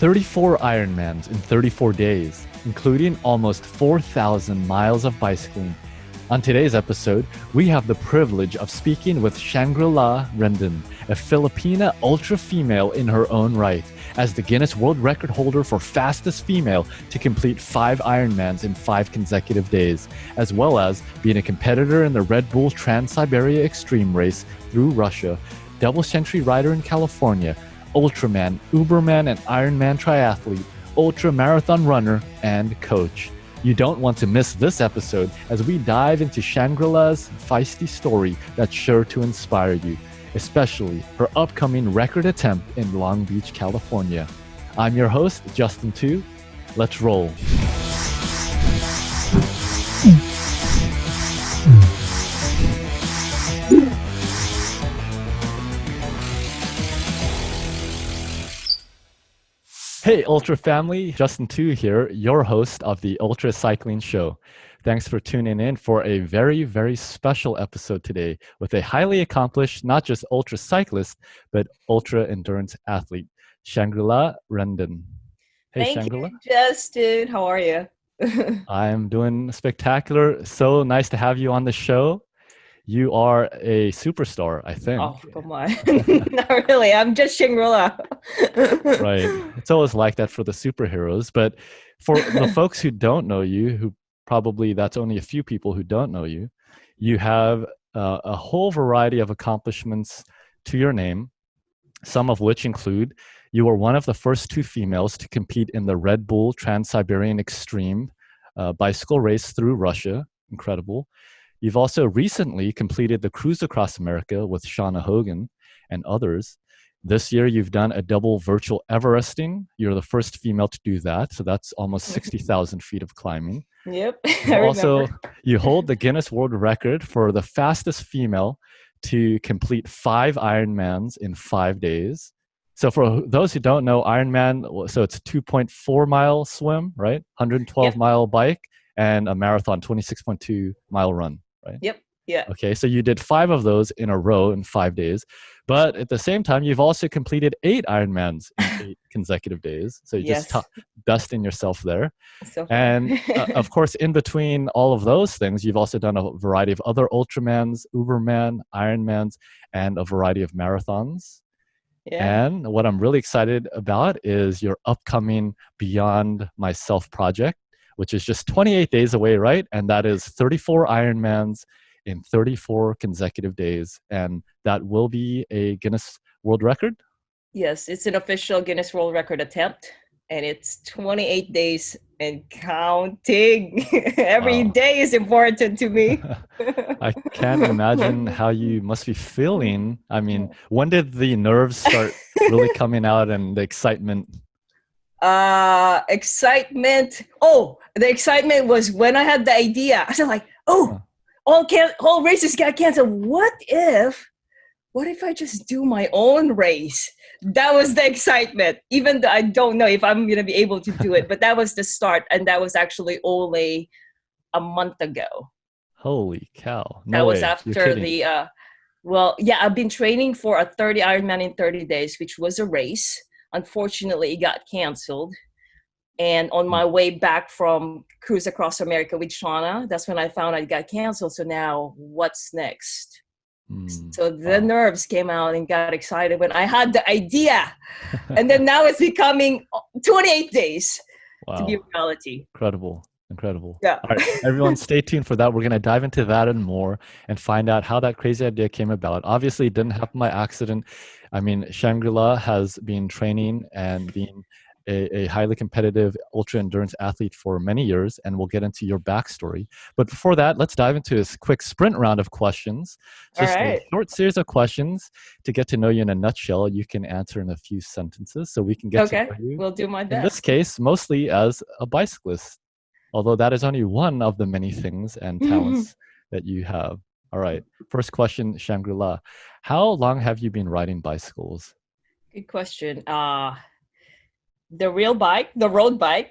34 Ironmans in 34 days, including almost 4,000 miles of bicycling. On today's episode, we have the privilege of speaking with Shangrila Rendon, a Filipina ultra female in her own right, as the Guinness World Record holder for fastest female to complete 5 Ironmans in 5 consecutive days, as well as being a competitor in the Red Bull Trans-Siberian Extreme race through Russia, double century rider in California, Ultraman, Uberman, and Ironman triathlete, ultra marathon runner, and coach. You don't want to miss this episode as we dive into Shangrila's feisty story that's sure to inspire you, especially her upcoming record attempt in Long Beach, California. I'm your host, Justin Tu. Let's roll. Hey, Ultra family, Justin Tu here, your host of the Ultra Cycling Show. Thanks for tuning in for a very, very special episode today with a highly accomplished, not just ultra cyclist, but ultra endurance athlete, Shangrila Rendon. Hey, Thank Shangrila. you, Justin. How are you? I'm doing spectacular. So nice to have you on the show. You are a superstar, I think. Oh, come on. Not really. I'm just Shangrila. Right. It's always like that for the superheroes. But for the folks who don't know you, who probably that's only a few people who don't know you, you have a whole variety of accomplishments to your name, some of which include you were one of the first 2 females to compete in the Red Bull Trans-Siberian Extreme bicycle race through Russia. Incredible. You've also recently completed the Cruise Across America with Shauna Hogan and others. This year, you've done a double virtual Everesting. You're the first female to do that. So that's almost 60,000 feet of climbing. Yep. I Also, remember. you hold the Guinness World Record for the fastest female to complete 5 Ironmans in 5 days. So for those who don't know, Ironman, so it's a 2.4 mile swim, right? 112 Yep. mile bike and a marathon, 26.2 mile run. Right? Yep. Yeah. Okay, so you did 5 of those in a row in 5 days, but at the same time, you've also completed 8 Ironmans in 8 consecutive days. So you just Yes. dusting yourself there. So far. And of course, in between all of those things, you've also done a variety of other Ultramans, Uberman, Ironmans, and a variety of marathons. Yeah. And what I'm really excited about is your upcoming Beyond Myself project, which is just 28 days away, right? And that is 34 Ironmans in 34 consecutive days. And that will be a Guinness World Record? Yes, it's an official Guinness World Record attempt, and it's 28 days and counting. Every Wow. day is important to me. I can't imagine how you must be feeling. I mean, when did the nerves start really coming out and the excitement? Excitement. Oh, the excitement was when I had the idea. I was like, oh, all races got canceled. What if I just do my own race? That was the excitement, even though I don't know if I'm going to be able to do it. But that was the start. And that was actually only a month ago. Holy cow. No That was way. after I've been training for a 30 Ironman in 30 days, which was a race. Unfortunately, it got canceled. And on my way back from Cruise Across America with Shauna, that's when I found it got canceled. So now what's next? So the nerves came out and got excited when I had the idea. And then now it's becoming 28 days to be reality. Incredible. Yeah. All right, everyone stay tuned for that. We're going to dive into that and more and find out how that crazy idea came about. Obviously, it didn't happen by accident. I mean, Shangri-La has been training and being a highly competitive ultra endurance athlete for many years, and we'll get into your backstory. But before that, let's dive into this quick sprint round of questions. Just a short series of questions to get to know you in a nutshell. You can answer in a few sentences so we can get to know you. We'll do my best. In this case, mostly as a bicyclist, although that is only one of the many things and talents that you have. All right. First question, Shangri-La. How long have you been riding bicycles? Good question. The road bike,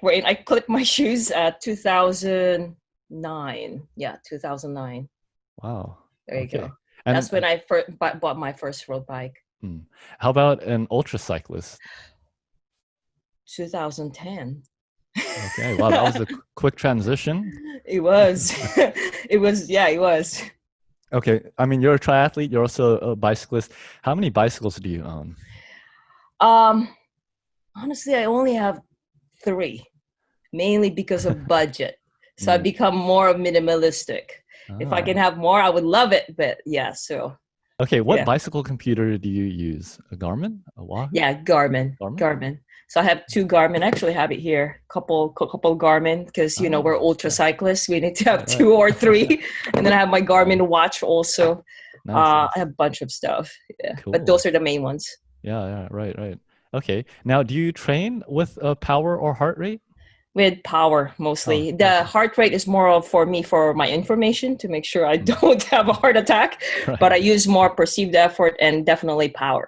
where I clipped my shoes at 2009. Yeah, 2009. Wow. There you go. And that's when I first bought my first road bike. How about an ultra cyclist? 2010. Okay, wow, that was a quick transition. It was. It was, yeah, it was. Okay, I mean, you're a triathlete, you're also a bicyclist. How many bicycles do you own? Um, Honestly, I only have three, mainly because of budget. So I Mm. become more minimalistic. If I can Ah. have more, I would love it. But yeah, so Okay, what yeah. bicycle computer do you use? A Garmin? A Wahoo? Yeah, Garmin. Garmin? Garmin. So I have two Garmin. I actually have it here. Couple Garmin because we're Ah, ultra okay. cyclists. We need to have Right, right. two or three. And then I have my Wow. Garmin watch also. Nice, I nice. have a bunch of stuff. Yeah, but Cool. those are the main ones. Yeah, yeah, right, right. Okay. Now, do you train with power or heart rate? With power Oh, mostly. The okay. heart rate is more of for me for my information to make sure I Mm. don't have a heart attack. But Right. I use more perceived effort and definitely power.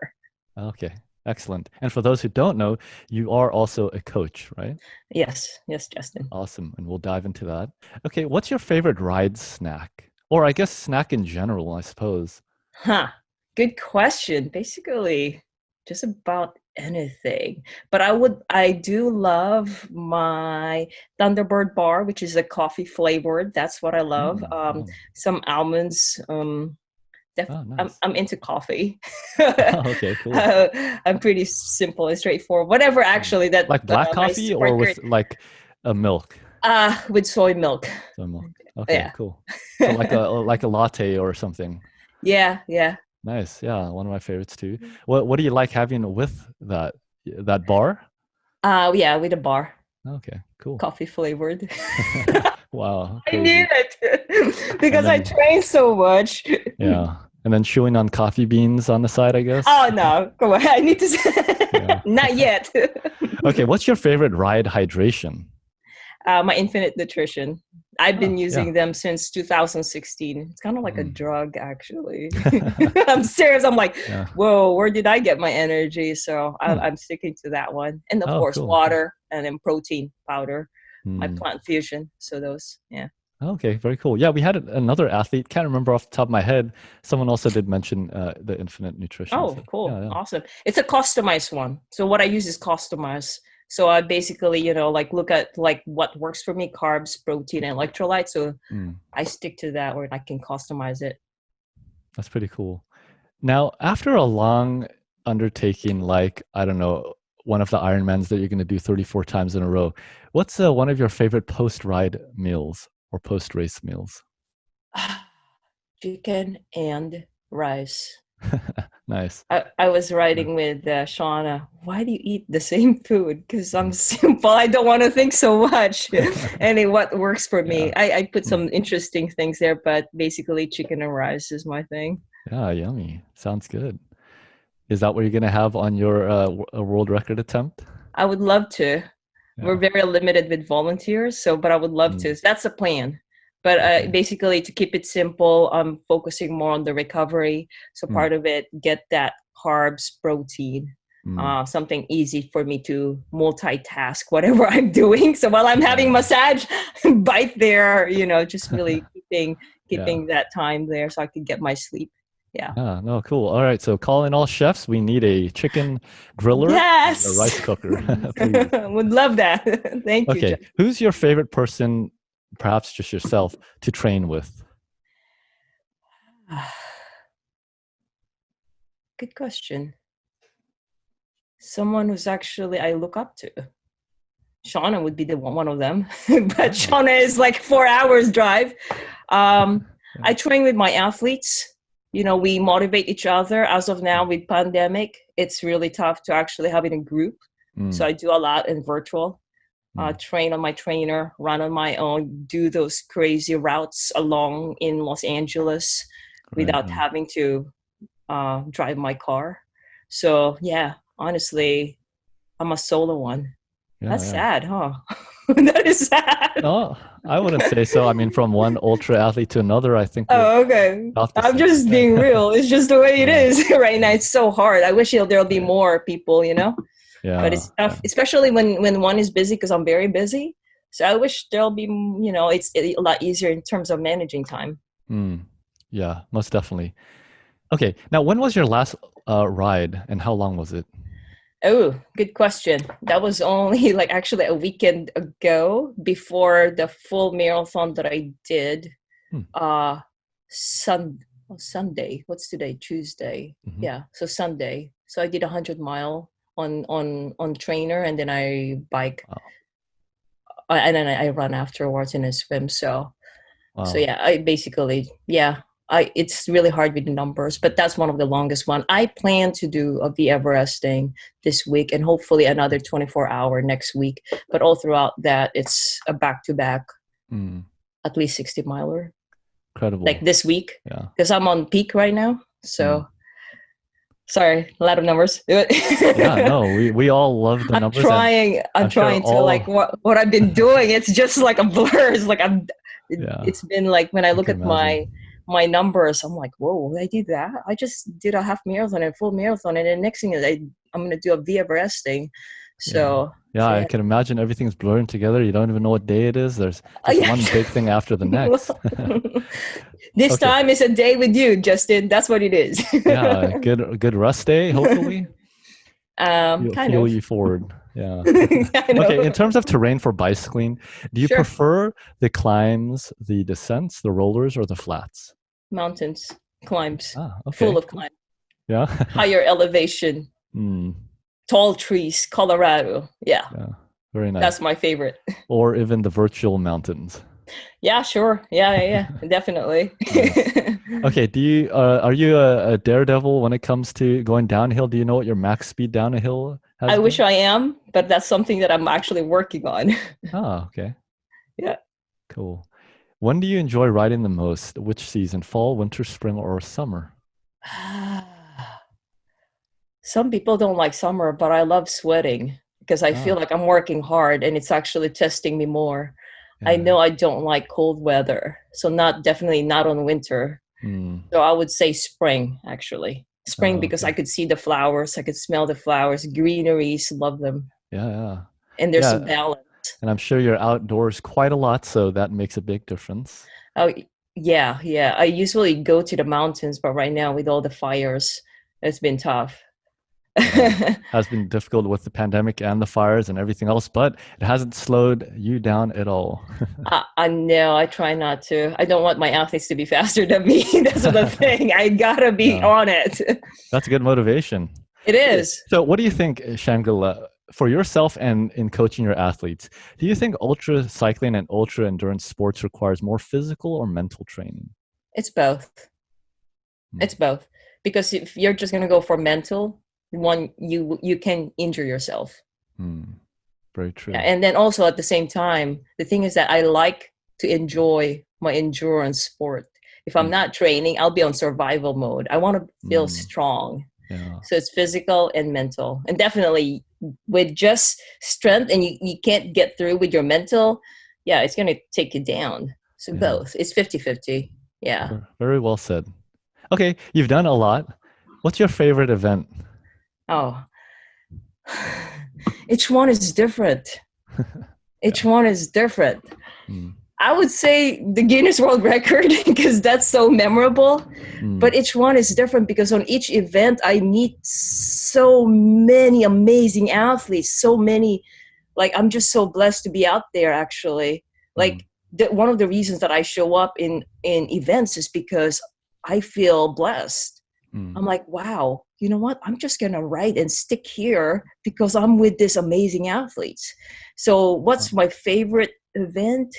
Okay. Excellent. And for those who don't know, you are also a coach, right? Yes, yes, Justin. Awesome. And we'll dive into that. Okay. What's your favorite ride snack? Or I guess snack in general, I suppose. Huh. Good question. Basically, just about anything. But I do love my Thunderbird bar, which is a coffee flavored. That's what I love. Mm, yum. Some almonds. Oh, I'm nice. I'm into coffee. Okay, cool. I'm pretty simple and straightforward. Whatever, Mm. actually, that Like black my coffee or super with like a milk? with soy milk. So milk. Okay, Yeah, cool. So like a latte or something. yeah, yeah. Nice. Yeah, one of my favorites too. What do you like having with that bar? Yeah, with a bar, Okay, cool. coffee flavored. Wow, I need crazy. it And because I then train so much. yeah, and then chewing on coffee beans on the side, I guess. Oh no, come on! I need to Yeah. not yet. Okay, what's your favorite ride hydration? My Infinite Nutrition. I've Oh, been yeah. using them since 2016. It's kind of like a Mm. drug, actually. I'm serious. I'm like, Yeah. whoa, where did I get my energy? So Hmm. I'm sticking to that one. And of Oh, course, cool. water and then protein powder, my Hmm. plant fusion. So those, yeah. Okay, very cool. Yeah, we had another athlete. Can't remember off the top of my head. Someone also did mention the Infinite Nutrition. Oh, So cool. yeah, yeah. Awesome. It's a customized one. So what I use is customized. So I basically, like look at like what works for me, carbs, protein, and electrolytes. So Mm, I stick to that where I can customize it. that's pretty cool. Now, after a long undertaking, like, I don't know, one of the Ironmans that you're going to do 34 times in a row, what's one of your favorite post-ride meals or post-race meals? Chicken and rice. Nice. I was Yeah. writing with Shauna, why do you eat the same food? Because I'm simple. I don't want to think so much. And what works for Yeah. me. I put Mm. some interesting things there, but basically chicken and rice is my thing. Yeah, yummy. Sounds good. Is that what you're going to have on your world record attempt? I would love to. We're Yeah. very limited with volunteers, but I would love Mm, to. So that's the plan. But okay. basically, to keep it simple, I'm focusing more on the recovery. So Mm, part of it, get that carbs, protein, mm. something easy for me to multitask whatever I'm doing. So while I'm having Yeah. massage, bite there, just really Yeah. keeping that time there so I can get my sleep. Yeah. Yeah, no, cool. All right, so call in all chefs. We need a chicken griller and a Yes. rice cooker, please. Would love that. Thank you, Okay, Jeff. who's your favorite person, perhaps just yourself, to train with? Good question. Someone who's actually I look up to. Shauna would be the one of them, but Oh, Shauna is like 4 hours drive. yeah. I train with my athletes. We motivate each other. As of now, with pandemic, it's really tough to actually have it in group. So Mm, I do a lot in virtual. mm, Train on my trainer, run on my own, do those crazy routes along in Los Angeles right, without right. having to drive my car. So yeah, honestly, I'm a solo one. Yeah, That's yeah. sad, huh? That is sad. No, I wouldn't say so. I mean, from one ultra athlete to another, I think we're Oh, okay. about the I'm same. just Okay. being real. It's just the way it Yeah, is right now. yeah, It's so hard. I wish there'll be right. more people, but Yeah, it's tough, especially when one is busy because I'm very busy. So I wish there'll be, it's a lot easier in terms of managing time. mm, yeah, most definitely. Okay, now when was your last ride and how long was it? Oh, good question. That was only like actually a weekend ago before the full marathon that I did. Hmm. Uh, Sunday. What's today? Tuesday. Mm-hmm. Yeah, so Sunday. So I did 100 mile on trainer, and then I bike, Wow. and then I run afterwards and I swim. So Wow. yeah, I basically, yeah, it's really hard with the numbers, but that's one of the longest one. I plan to do a the Everesting this week and hopefully another 24-hour next week. But all throughout that, it's a back-to-back, Mm. at least 60-miler, like Incredible. this week, Yeah. because I'm on peak right now. Mm. So sorry, a lot of numbers. Yeah, no, we all love the I'm numbers, and trying. I'm I'm sure trying to like all, what I've been doing. It's just like a blur. It's like yeah, it's been like when I I look can at imagine. my numbers, I'm like, whoa, I did that. I just did a half marathon and a full marathon, and then next thing is I'm gonna do a via resting. Yeah. So Yeah, so I yeah. can imagine everything's blurring together. You don't even know what day it is. There's just Yeah. one big thing after the next. This Okay. time is a day with you, Justin. That's what it is. Yeah, good rest day, hopefully. You'll Kind fuel of. you forward. Yeah. I Okay, in know. terms of terrain for bicycling, do you Sure. prefer the climbs, the descents, the rollers, or the flats? Mountains, climbs, Ah, full okay, of cool. climb, Yeah. higher elevation, Mm, tall trees, Colorado. Yeah, yeah, very nice. that's my favorite. Or even the virtual mountains. Yeah, sure. Yeah, definitely. Nice. Okay, are you a daredevil when it comes to going downhill? Do you know what your max speed down a hill I has wish been? I am, but that's something that I'm actually working on. Ah, okay, Yeah. cool. When do you enjoy riding the most? Which season? Fall, winter, spring, or summer? Some people don't like summer, but I love sweating because I feel Ah, like I'm working hard and it's actually testing me more. I yeah. know I don't like cold weather, so not definitely not on winter. Mm, So I would say spring, actually. Spring because I okay. could see the flowers, I could smell the flowers, greeneries, love them. Yeah, yeah. And there's a Yeah, balance. and I'm sure you're outdoors quite a lot, so that makes a big difference. Oh, yeah. I usually go to the mountains, but right now with all the fires, it's been tough. Yeah. Has been difficult with the pandemic and the fires and everything else, but it hasn't slowed you down at all. I know. I try not to. I don't want my athletes to be faster than me. That's the thing. I gotta be Yeah, on it. that's a good motivation. It Okay, is. so what do you think, Shangela, for yourself and in coaching your athletes, do you think ultra cycling and ultra endurance sports requires more physical or mental training? It's both. Hmm. It's both. Because if you're just gonna go for mental, one you can injure yourself. Hmm. Very Yeah, true. and then also at the same time, the thing is that I like to enjoy my endurance sport. If I'm Hmm. not training, I'll be on survival mode. I want to feel Hmm. strong. Yeah. So it's physical and mental. And definitely with just strength and you can't get through with your mental, yeah, it's going to take you down. So Yeah. both. It's 50-50. Yeah. Very well said. Okay, you've done a lot. What's your favorite event? Oh, each one is different. Each Yeah. one is different. Hmm. I would say the Guinness World Record because that's so memorable. Hmm. But each one is different because on each event, I meet so many amazing athletes, so many. Like, I'm just so blessed to be out there, actually. Hmm. Like, one of the reasons that I show up in events is because I feel blessed. Hmm. I'm like, wow, you know what? I'm just going to write and stick here because I'm with these amazing athletes. So, Oh, what's my favorite event?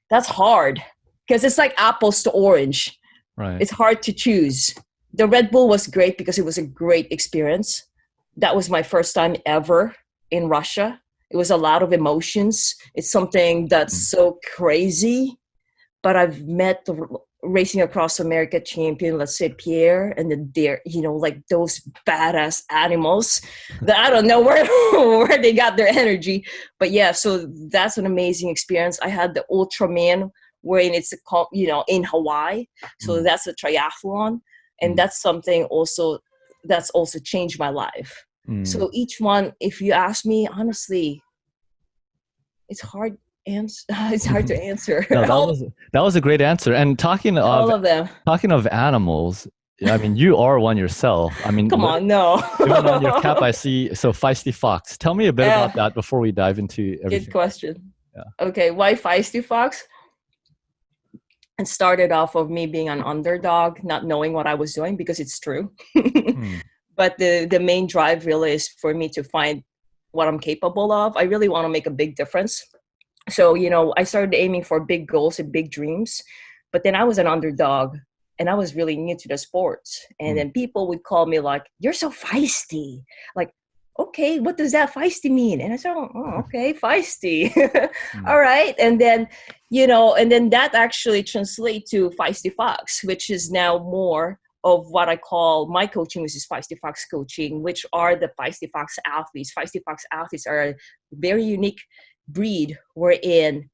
That's hard because it's like apples to orange. right. It's hard to choose. The Red Bull was great because it was a great experience. That was my first time ever in Russia. It was a lot of emotions. It's something that's Hmm. so crazy. But I've met the Racing Across America champion, let's say Pierre, and the deer, like those badass animals that I don't know where they got their energy. But yeah, so that's an amazing experience. I had the Ultraman wherein it's in Hawaii. So Hmm. that's a triathlon. And Hmm. that's something also that's also changed my life. Hmm. So each one, if you ask me, honestly, it's hard it's hard to answer. No, all that was a great answer. And all of them. talking of animals, I mean, you are one yourself. I mean, Come on, no. even on your cap, I see. So Feisty Fox. Tell me a bit about that before we dive into Good everything. question. Yeah. Okay, why Feisty Fox? It started off of me being an underdog, not knowing what I was doing, because it's true. Hmm. But the main drive really is for me to find what I'm capable of. I really want to make a big difference. So, I started aiming for big goals and big dreams, but then I was an underdog and I was really new to the sports. And then people would call me like, "You're so feisty." Like, okay, what does that feisty mean? And I said, "Oh, okay, feisty." All right. And then, and then that actually translates to Feisty Fox, which is now more of what I call my coaching, which is Feisty Fox coaching, which are the Feisty Fox athletes. Feisty Fox athletes are a very unique breed wherein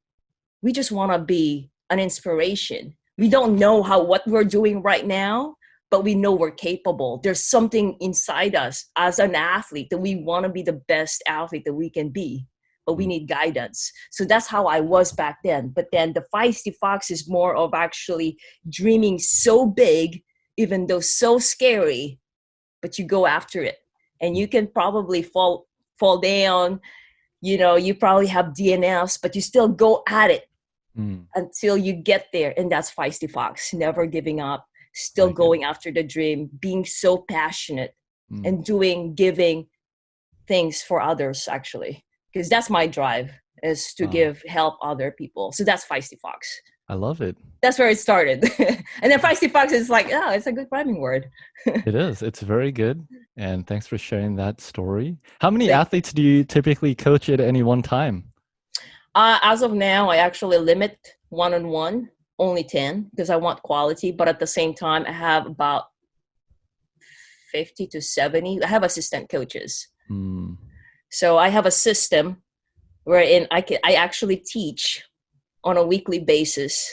we just want to be an inspiration. We don't know what we're doing right now, but we know we're capable. There's something inside us as an athlete that we want to be the best athlete that we can be, but we need guidance. So that's how I was back then. But then the Feisty Fox is more of actually dreaming so big, even though so scary, but you go after it. And you can probably fall down, you probably have DNFs, but you still go at it until you get there. And that's Feisty Fox, never giving up, still going after the dream, being so passionate and giving things for others, actually. Because that's my drive, is to help other people. So that's Feisty Fox. I love it. That's where it started. And then Feisty Fox is like, it's a good rhyming word. It is. It's very good. And thanks for sharing that story. How many athletes do you typically coach at any one time? As of now, I actually limit one-on-one, only 10, because I want quality. But at the same time, I have about 50 to 70. I have assistant coaches. So I have a system wherein I actually teach on a weekly basis.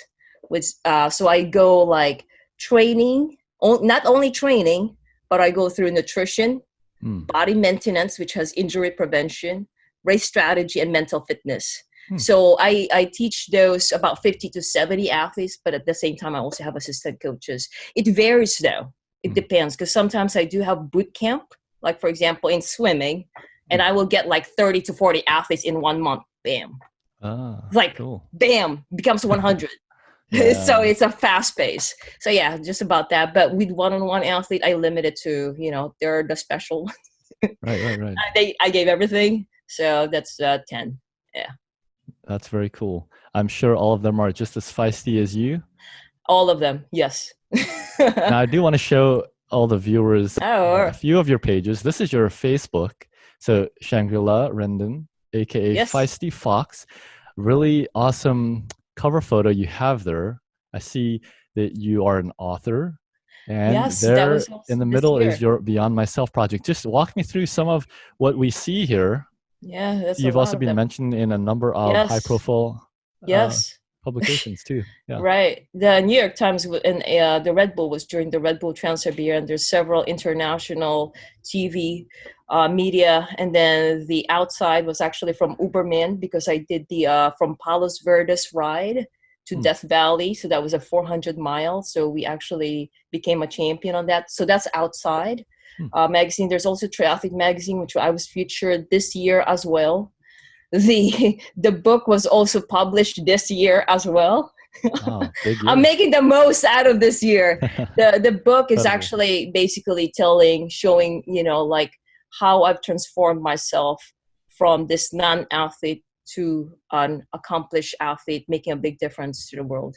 So I go like training, not only training, but I go through nutrition, body maintenance, which has injury prevention, race strategy, and mental fitness. So I teach those about 50 to 70 athletes, but at the same time, I also have assistant coaches. It varies though. It depends, because sometimes I do have boot camp, like for example, in swimming, and I will get like 30 to 40 athletes in 1 month. Bam. Bam, becomes 100. So it's a fast pace. So yeah, just about that. But with one-on-one athlete, I limit it to, they're the special ones. Right. I gave everything. So that's 10. Yeah. That's very cool. I'm sure all of them are just as feisty as you. All of them, yes. Now, I do want to show all the viewers a few of your pages. This is your Facebook. So Shangrila Rendon, aka Feisty Fox. Really awesome cover photo you have there. I see that you are an author. And there in the middle is your Beyond Myself project. Just walk me through some of what we see here. Yeah, that's You've also been mentioned in a number of high-profile publications too. Yeah. Right. The New York Times and the Red Bull was during the Red Bull Trans-Siberian. There's several international TV media, and then the outside was actually from Uberman, because I did the from Palos Verdes ride to Death Valley. So that was a 400 miles. So we actually became a champion on that. So that's outside. Magazine. There's also Triathlete Magazine, which I was featured this year as well. The book was also published this year as well. Oh, I'm making the most out of this year. The book is actually basically showing, like how I've transformed myself from this non-athlete to an accomplished athlete, making a big difference to the world.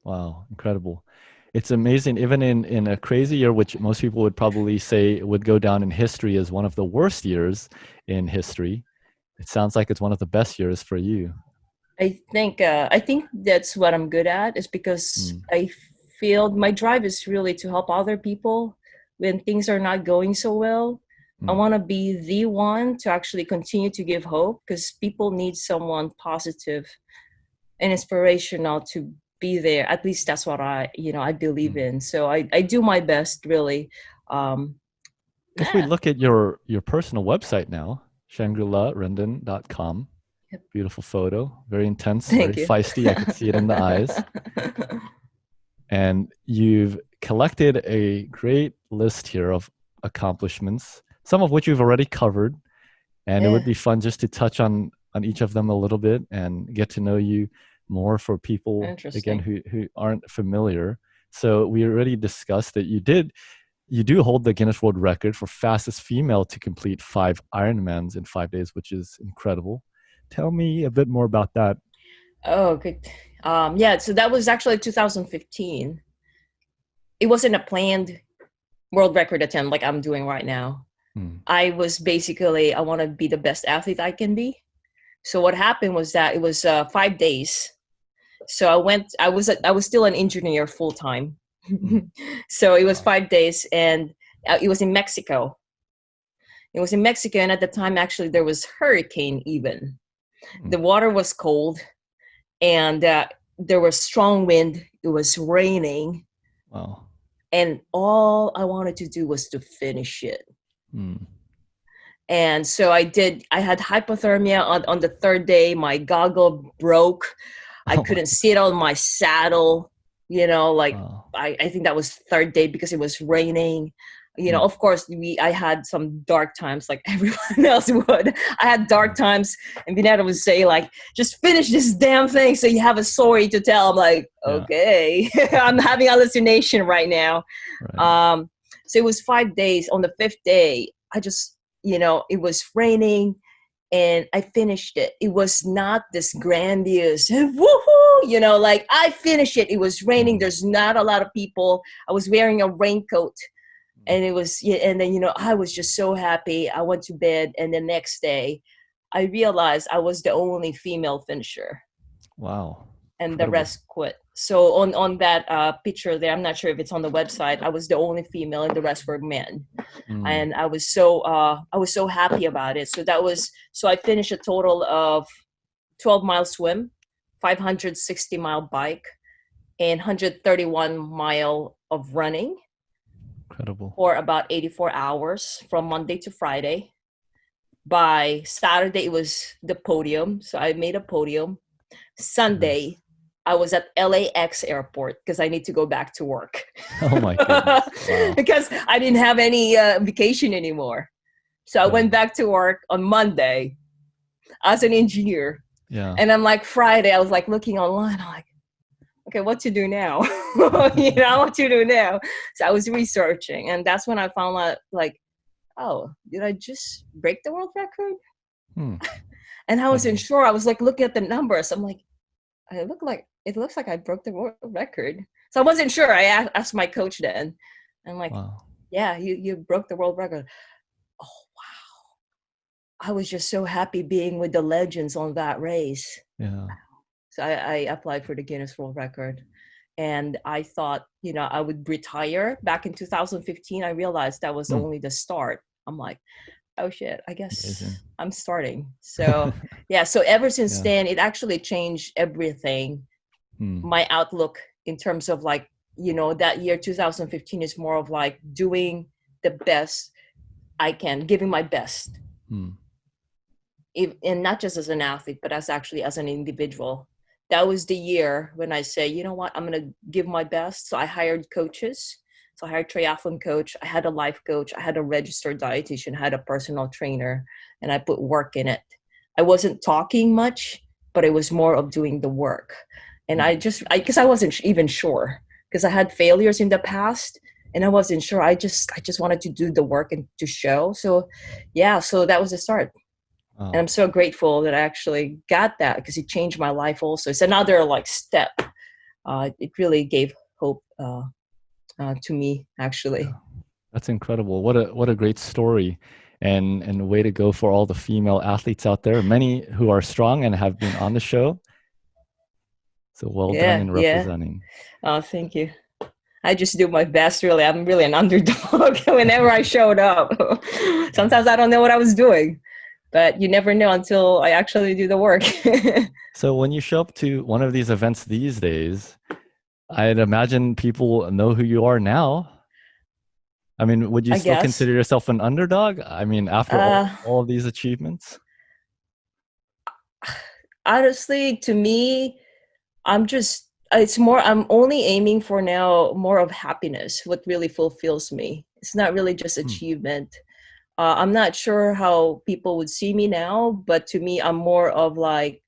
Wow, incredible. It's amazing, even in a crazy year, which most people would probably say would go down in history as one of the worst years in history. It sounds like it's one of the best years for you. I think that's what I'm good at, is because I feel my drive is really to help other people when things are not going so well. I want to be the one to actually continue to give hope, because people need someone positive and inspirational to be there. At least that's what I believe in. So I do my best, really. If we look at your personal website now, shangrilarendon.com. Beautiful photo, very intense, very feisty. I could see it in the eyes. And you've collected a great list here of accomplishments, some of which we've already covered, and it would Yeah, be fun just to touch on each of them a little bit and get to know you more for people again interesting. who aren't familiar. So we already discussed that you do hold the Guinness World Record for fastest female to complete 5 Ironmans in 5 days, which is incredible. Tell me a bit more about that. Oh, good. Yeah, so that was actually 2015. It wasn't a planned world record attempt like I'm doing right now. Hmm. I was basically, I want to be the best athlete I can be. So what happened was that it was 5 days. So I was still an engineer full time. Hmm. So it was Wow. 5 days, and it was in Mexico. It was in Mexico, and at the time, actually, there was hurricane even. Hmm. The water was cold, and there was strong wind. It was raining, Wow. and all I wanted to do was to finish it. Hmm. And so I did. I had hypothermia on the third day. My goggle broke. I Oh my. couldn't sit on my saddle. Like Wow. I think that was third day because it was raining. Hmm. Of course, I had some dark times like everyone else would. I had dark Hmm. times, and Vineta would say like, "Just finish this damn thing so you have a story to tell." I'm like, Yeah. "Okay, I'm having hallucination right now." Right. Um, so it was 5 days. On the fifth day, it was raining and I finished it. It was not this grandiose, woohoo, like I finished it. It was raining. Hmm. There's not a lot of people. I was wearing a raincoat and it was, yeah, and then, I was just so happy. I went to bed and the next day I realized I was the only female finisher Wow. and the Incredible. rest quit. So on that picture there, I'm not sure if it's on the website. I was the only female, and the rest were men, Hmm. and I was so happy about it. So I finished a total of 12-mile swim, 560-mile bike, and 131-mile of running Incredible. for about 84 hours from Monday to Friday. By Saturday, it was the podium. So I made a podium. Nice. Sunday, I was at LAX airport because I need to go back to work Oh my goodness. Wow. because I didn't have any vacation anymore. So I went Incredible. back to work on Monday as an engineer. Yeah. And I'm like, Friday, I was like looking online. I'm like, okay, what to do now? What to do now? So I was researching. And that's when I found out, like, oh, did I just break the world record? Hmm. And I wasn't Incredible. sure. I was like looking at the numbers. I'm like, it looks like I broke the world record. So I wasn't sure. I asked my coach then. I'm like, Wow. yeah, you broke the world record. Oh, I was just so happy being with the legends on that race. Yeah. So I applied for the Guinness World Record. And I thought, I would retire. Back in 2015, I realized that was Hmm. only the start. I'm like, oh shit, I guess Amazing. I'm starting. So yeah, so ever since Yeah. then, it actually changed everything. Hmm. My outlook in terms of like, that year 2015 is more of like doing the best I can, giving my best. Hmm. And not just as an athlete, but as an individual. That was the year when I say, you know what, I'm going to give my best. So I hired coaches. So I hired a triathlon coach. I had a life coach. I had a registered dietitian. I had a personal trainer, and I put work in it. I wasn't talking much, but it was more of doing the work. And because I wasn't even sure, because I had failures in the past, and I wasn't sure. I just wanted to do the work and to show. So, yeah. So that was the start, and I'm Wow. so grateful that I actually got that because it changed my life. Also, it's another like step. It really gave hope to me, Yeah. actually. That's incredible. What a great story. And way to go for all the female athletes out there. Many who are strong and have been on the show. So well done Yeah, in yeah. representing. Oh, thank you. I just do my best. Really, I'm really an underdog whenever I showed up. Yeah. Sometimes I don't know what I was doing, but you never know until I actually do the work. So when you show up to one of these events these days, I'd imagine people know who you are now. I mean, would you I still guess. consider yourself an underdog? I mean, after Uh, all of these achievements? Honestly, to me, I'm just it's more, I'm only aiming for now more of happiness, what really fulfills me. It's not really just Hmm. achievement. I'm not sure how people would see me now, but to me, I'm more of like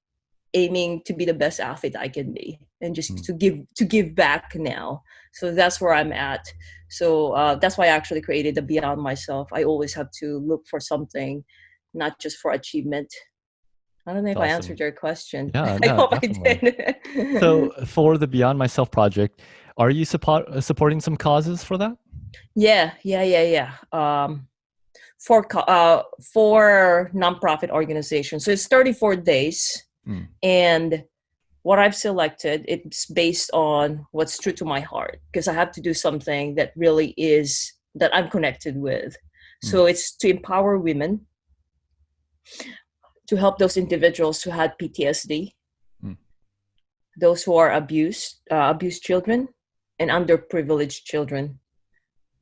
aiming to be the best athlete I can be, and just Hmm. to give back now. So that's where I'm at. So that's why I actually created the Beyond Myself. I always have to look for something, not just for achievement. I don't know It's if I awesome. answered your question. Yeah, I yeah, hope I definitely. So did. for the Beyond Myself project, are you supporting some causes for that? Yeah. For nonprofit organizations. So it's 34 days, Hmm. and what I've selected, it's based on what's true to my heart, because I have to do something that really is that I'm connected with. Hmm. So it's to empower women, to help those individuals who had PTSD, Hmm. those who are abused children, and underprivileged children.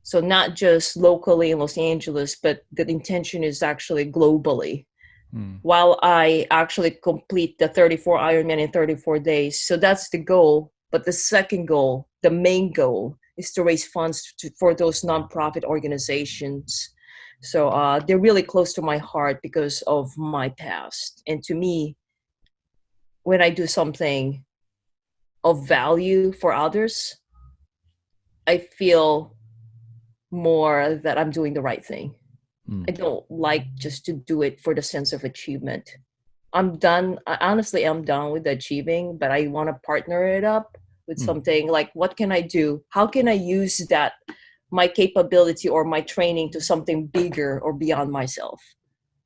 So not just locally in Los Angeles, but the intention is actually globally. Hmm. While I actually complete the 34 Ironman in 34 days. So that's the goal. But the second goal, the main goal, is to raise funds for those nonprofit organizations. So they're really close to my heart because of my past. And to me, when I do something of value for others, I feel more that I'm doing the right thing. Hmm. I don't like just to do it for the sense of achievement. I'm done. Honestly, I'm done with achieving, but I want to partner it up with Hmm. something like, what can I do? How can I use that, my capability or my training, to something bigger or beyond myself?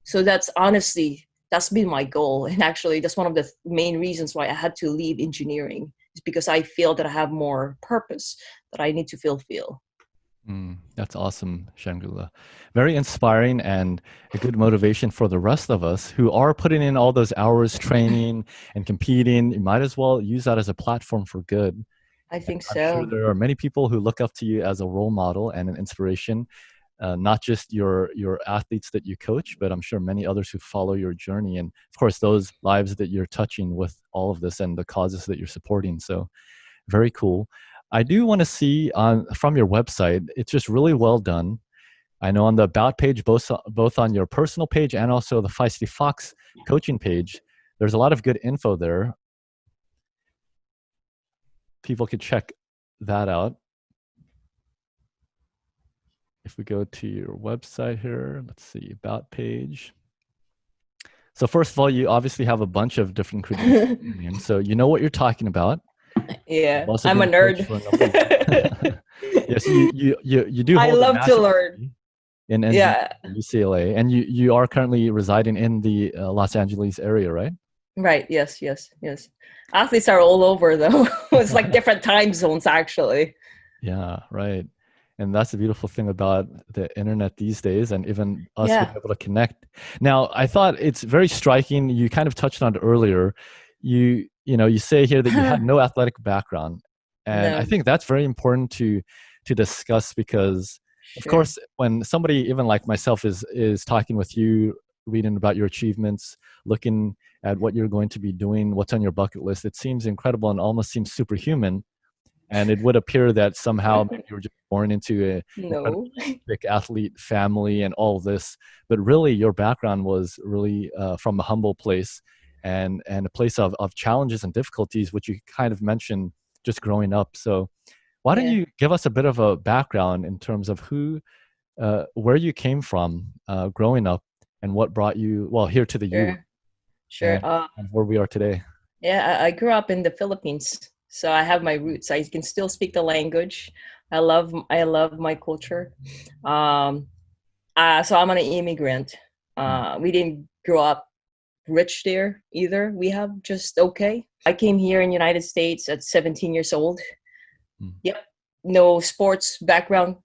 So that's honestly, that's been my goal. And actually, that's one of the main reasons why I had to leave engineering, is because I feel that I have more purpose that I need to fulfill. That's awesome, Shangula. Very inspiring and a good motivation for the rest of us who are putting in all those hours training and competing. You might as well use that as a platform for good. I think I'm sure so. there are many people who look up to you as a role model and an inspiration, not just your athletes that you coach, but I'm sure many others who follow your journey, and of course those lives that you're touching with all of this and the causes that you're supporting. So very cool. I do want to see on from your website. It's just really well done. I know on the about page, both on your personal page and also the Feisty Fox coaching page, there's a lot of good info there. People could check that out. If we go to your website here, let's see, about page. So first of all, you obviously have a bunch of different credentials in your name, so you know what you're talking about. You've Yeah, also I'm been a a coach nerd. for a number of years. Yes, you do I hold a love to master's learn. degree in engineering Yeah, at UCLA, and you are currently residing in the Los Angeles area, right? right. Yes. Athletes are all over though. It's like different time zones actually. Yeah, right. And that's the beautiful thing about the internet these days, and even us being Yeah. able to connect. Now, I thought it's very striking. You kind of touched on it earlier. You say here that you had no athletic background, and I No, think that's very important to discuss because, of sure. course, when somebody even like myself is talking with you, reading about your achievements, looking at what you're going to be doing, what's on your bucket list, it seems incredible and almost seems superhuman, and it would appear that somehow maybe you were just born into a incredibly No. big athlete family and all this, but really your background was really from a humble place and a place of challenges and difficulties, which you kind of mentioned just growing up. So why don't Yeah. you give us a bit of a background in terms of where you came from growing up and what brought you well here to the U.S. Sure. Sure. and where we are today. Yeah, I grew up in the Philippines, so I have my roots. I can still speak the language. I love my culture. Um, so I'm an immigrant. Mm, We didn't grow up rich there either. We have just okay. I came here in United States at 17 years old. mm, Yep. No sports background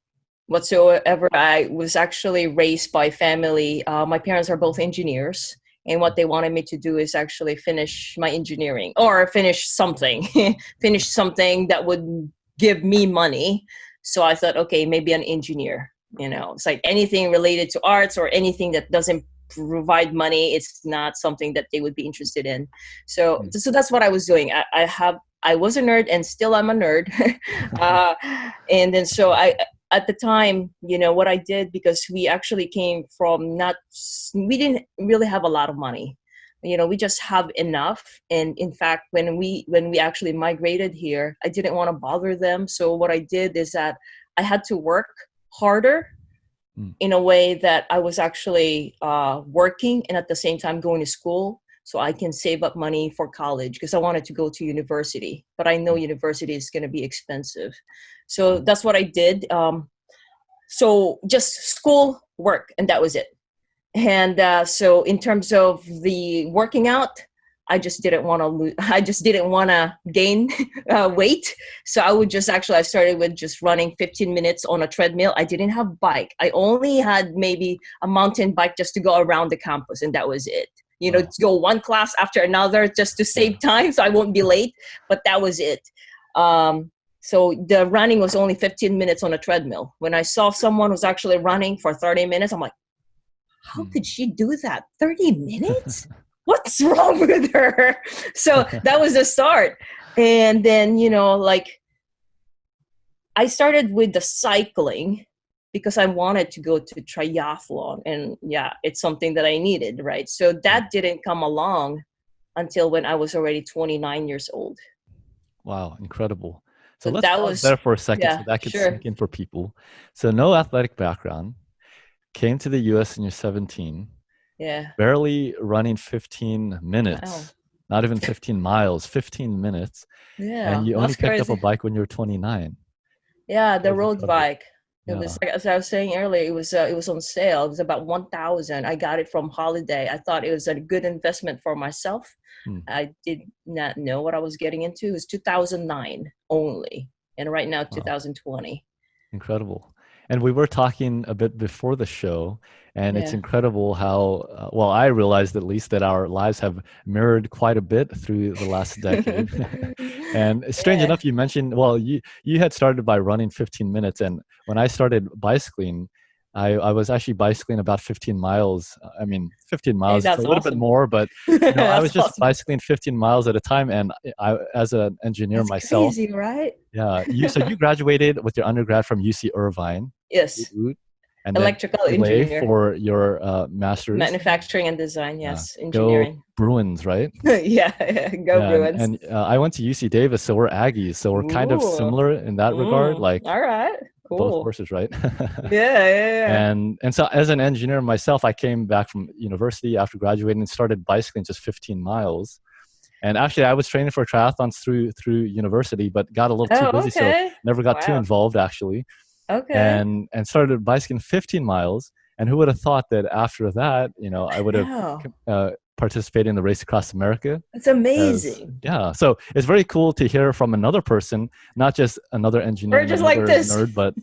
whatsoever. I was actually raised by family. My parents are both engineers, and what they wanted me to do is actually finish my engineering or finish something, finish something that would give me money. So I thought, okay, maybe an engineer. It's like anything related to arts or anything that doesn't provide money. It's not something that they would be interested in. So, mm, so that's what I was doing. I was a nerd, and still I'm a nerd. And then so at the time, what I did, because we actually came from we didn't really have a lot of money. We just have enough. And in fact, when we actually migrated here, I didn't want to bother them. So what I did is that I had to work harder in a way that I was actually working and at the same time going to school, so I can save up money for college, because I wanted to go to university, but I know university is going to be expensive. So that's what I did. So just school, work, and that was it. And so in terms of the working out, I just didn't want to lose. I just didn't want to gain weight. So I started with just running 15 minutes on a treadmill. I didn't have bike. I only had maybe a mountain bike just to go around the campus, and that was it. To go one class after another just to save time so I won't be late. But that was it. So the running was only 15 minutes on a treadmill. When I saw someone who's actually running for 30 minutes, I'm like, how could she do that? 30 minutes? What's wrong with her? So that was the start. And then, I started with the cycling because I wanted to go to triathlon. And yeah, it's something that I needed, right? So that didn't come along until when I was already 29 years old. Wow, incredible. So let's that pause was there for a second, yeah, so that could sure. sink in for people. So no athletic background, came to the US when you're 17. Yeah. Barely running 15 minutes, Wow. not even 15 miles, 15 minutes. Yeah. And you only that's picked up crazy. a bike when you were 29. Yeah, the That was road incredible. bike. It Yeah. was, like, as I was saying earlier, it was on sale. It was about 1,000. I got it from Holiday. I thought it was a good investment for myself. I did not know what I was getting into. It was 2009 only, and right now 2020. Incredible. And we were talking a bit before the show, and it's incredible how, well, I realized at least that our lives have mirrored quite a bit through the last decade. And strange enough, you mentioned, well, you had started by running 15 minutes. And when I started bicycling, I was actually bicycling about 15 miles. I mean, 15 miles, it's a little bit more, but I was just bicycling 15 miles at a time. And I, as an engineer That's myself, crazy, right? yeah. So you graduated with your undergrad from UC Irvine. Yes. And electrical then LA engineer for your master's. Manufacturing and design. Yes. Go Engineering. Bruins, right? Yeah. Go Bruins. And I went to UC Davis, so we're Aggies. So we're kind of similar in that regard. Like, all right. Cool. Both horses, right? Yeah. And so as an engineer myself, I came back from university after graduating and started bicycling just 15 miles. And actually, I was training for triathlons through university, but got a little too busy, so never got too involved, actually. Okay. And started bicycling 15 miles. And who would have thought that after that, I would have participated in the Race Across America. It's amazing. So it's very cool to hear from another person, not just another engineer, just like this nerd, but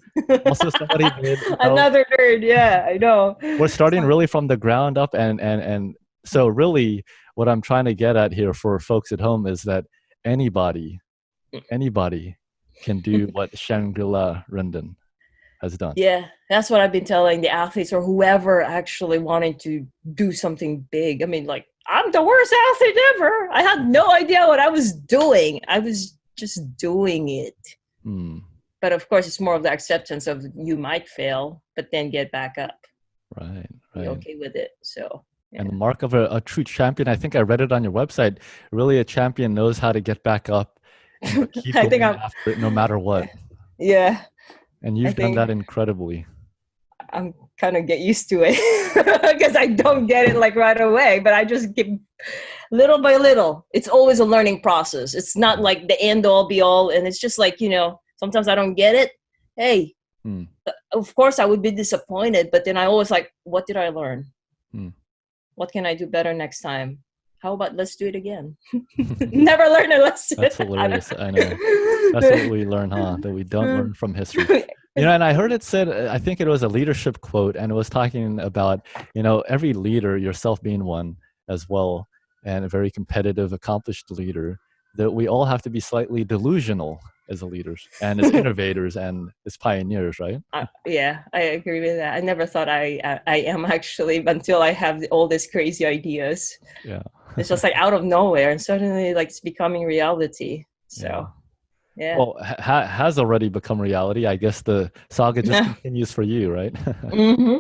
also somebody another nerd. Yeah, I know. We're starting really from the ground up, and so really what I'm trying to get at here for folks at home is that anybody can do what Shangrila Rendon has done. Yeah, that's what I've been telling the athletes or whoever actually wanting to do something big. I mean, like, I'm the worst athlete ever. I had no idea what I was doing. I was just doing it. But of course, it's more of the acceptance of you might fail, but then get back up. Right. Be okay with it. So. Yeah. And the mark of a true champion, I think I read it on your website, really a champion knows how to get back up and keep going after it no matter what. Yeah. And you've done that incredibly. I'm kind of get used to it because I don't get it like right away, but I just get little by little. It's always a learning process. It's not like the end all be all. And it's just like, sometimes I don't get it. Hey, of course I would be disappointed, but then I always like, what did I learn? What can I do better next time? How about let's do it again? Never learn a lesson. That's hilarious. I know. That's what we learn, huh? That we don't learn from history. And I heard it said, I think it was a leadership quote, and it was talking about, every leader, yourself being one as well, and a very competitive, accomplished leader, that we all have to be slightly delusional as leaders and as innovators and as pioneers, right? Yeah, I agree with that. I never thought I am actually until I have all these crazy ideas. Yeah. It's just like out of nowhere and suddenly like it's becoming reality. So yeah. Well, has already become reality. I guess the saga just continues for you, right? Mm-hmm.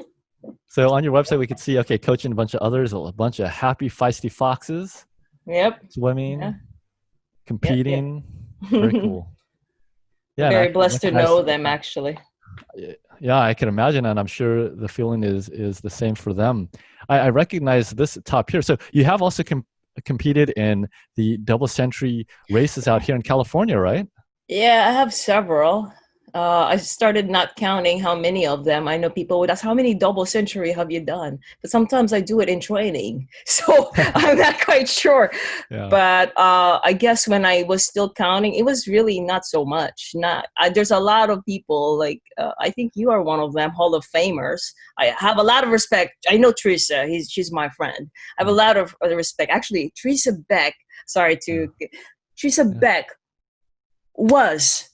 So on your website, we could see, okay, coaching a bunch of others, a bunch of happy, feisty foxes, Yep. Yeah. swimming, Yep. competing. Very cool. Yeah, and I Very can blessed to recognize. know them, actually. Yeah, I can imagine, and I'm sure the feeling is the same for them. I recognize this top here. So you have also competed in the double century races out here in California, right? Yeah, I have several. I started not counting how many of them. I know people would ask, how many double century have you done? But sometimes I do it in training. So I'm not quite sure. Yeah. But I guess when I was still counting, it was really not so much. There's a lot of people, like, I think you are one of them, Hall of Famers. I have a lot of respect. I know Teresa. She's my friend. I have a lot of respect. Actually, Teresa Beck, Teresa Beck was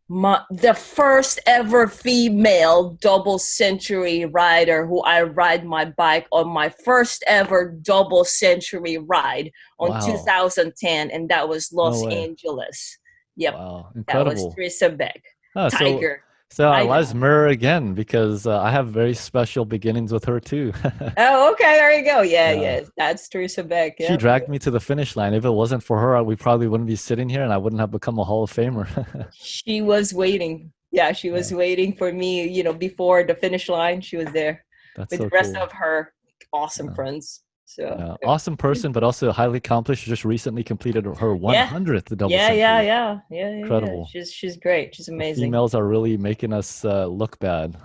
the first ever female double century rider who I ride my bike on my first ever double century ride on 2010, and that was Los Angeles. Yep. Wow, That was incredible. Teresa Beck. So Tiger. our lives mirror again because I have very special beginnings with her too. Oh, okay, there you go. Yeah, that's Teresa Beck. She dragged me to the finish line. If it wasn't for her, we probably wouldn't be sitting here, and I wouldn't have become a Hall of Famer. She was waiting. Yeah, she was waiting for me. Before the finish line, she was there with the rest of her awesome friends. So awesome person, but also highly accomplished. She just recently completed her 100th double century. Yeah. Incredible. She's great. She's amazing. The females are really making us look bad.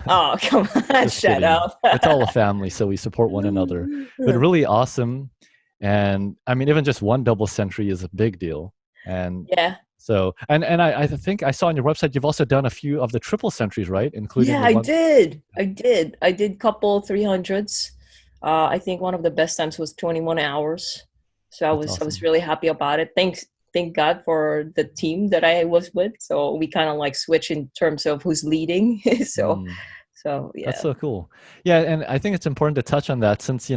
Oh, come on, shut up. It's all a family, so we support one another. But really awesome. And I mean, even just one double century is a big deal. And so, and I think I saw on your website, you've also done a few of the triple centuries, right? Including I did couple 300s. I think one of the best times was 21 hours. So I was really happy about it. Thank God for the team that I was with. So we kind of like switch in terms of who's leading. So yeah. That's so cool. Yeah, and I think it's important to touch on that since,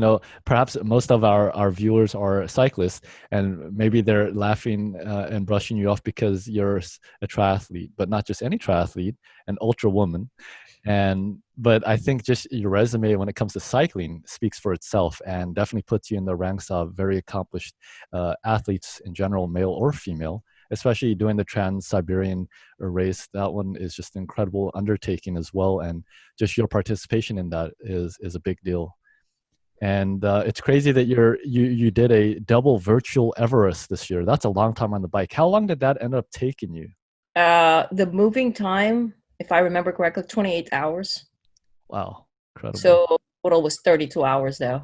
perhaps most of our viewers are cyclists and maybe they're laughing and brushing you off because you're a triathlete, but not just any triathlete, an ultra woman. But I think just your resume when it comes to cycling speaks for itself and definitely puts you in the ranks of very accomplished athletes in general, male or female, especially doing the Trans-Siberian race. That one is just an incredible undertaking as well. And just your participation in that is a big deal. And it's crazy that you did a double virtual Everest this year. That's a long time on the bike. How long did that end up taking you? The moving time, if I remember correctly, 28 hours. Wow, incredible. So total was 32 hours though.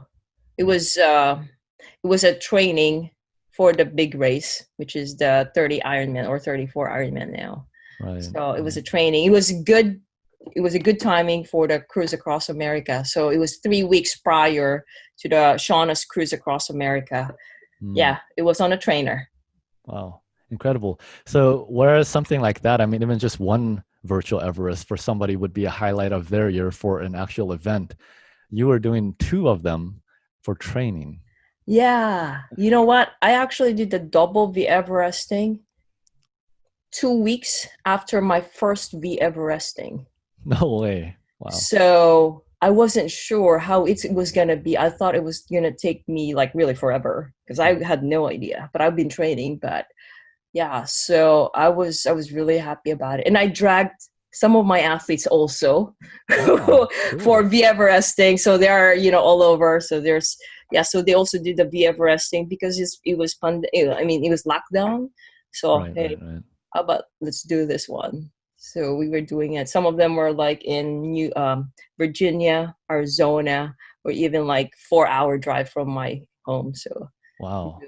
It was a training for the big race, which is the 30 Ironman or 34 Ironman now. Right. So it was a training. It was a good timing for the cruise across America. So it was 3 weeks prior to the Shauna's cruise across America. Yeah, it was on a trainer. Wow, incredible. So whereas something like that, I mean, even just one virtual Everest for somebody would be a highlight of their year for an actual event, you were doing 2 of them for training. Yeah. You know what? I actually did the double V Everesting 2 weeks after my first V Everesting. No way. Wow. So I wasn't sure how it was going to be. I thought it was going to take me like really forever because I had no idea, but I've been training. But yeah, so I was really happy about it. And I dragged some of my athletes also for V Everesting. So they're, all over. So so they also did the V Everesting because it was lockdown. So right. How about let's do this one? So we were doing it. Some of them were like in Virginia, Arizona, or even like 4-hour drive from my home. So wow,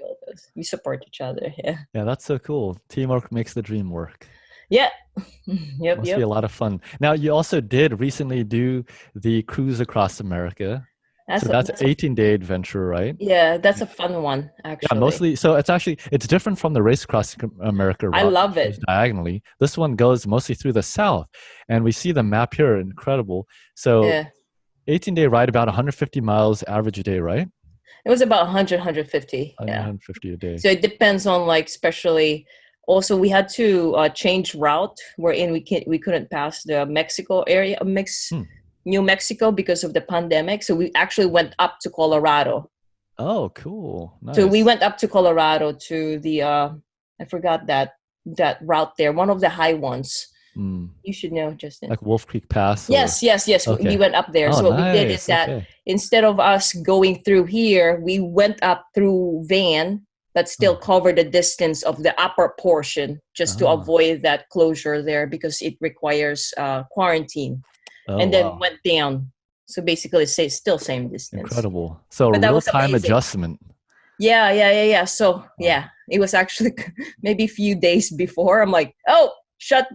we support each other. Yeah, that's so cool. Teamwork makes the dream work. Yeah. Must be a lot of fun. Now, you also did recently do the cruise across America. That's an 18-day adventure, right? Yeah, that's a fun one, actually. Yeah, mostly. So it's different from the race across America route. I love it. Diagonally. This one goes mostly through the south. And we see the map here, incredible. So 18-day ride, about 150 miles average a day, right? It was about 100, 150. 150 a day. So it depends on especially also we had to change route wherein we couldn't pass the Mexico area, New Mexico, because of the pandemic. So we actually went up to Colorado. Oh, cool. So we Nice. went up to Colorado to the I forgot that route there, one of the high ones. You should know, Justin. Like Wolf Creek Pass Yes. Okay. We went up there. Oh, So what we did is nice. that Okay. instead of us going through here, we went up through van, but still covered the distance of the upper portion just to avoid that closure there because it requires quarantine. Oh, And then wow. went down. So basically, still same distance. Incredible. So But that was real-time amazing. adjustment. Yeah. So yeah, it was actually maybe a few days before. I'm like, oh,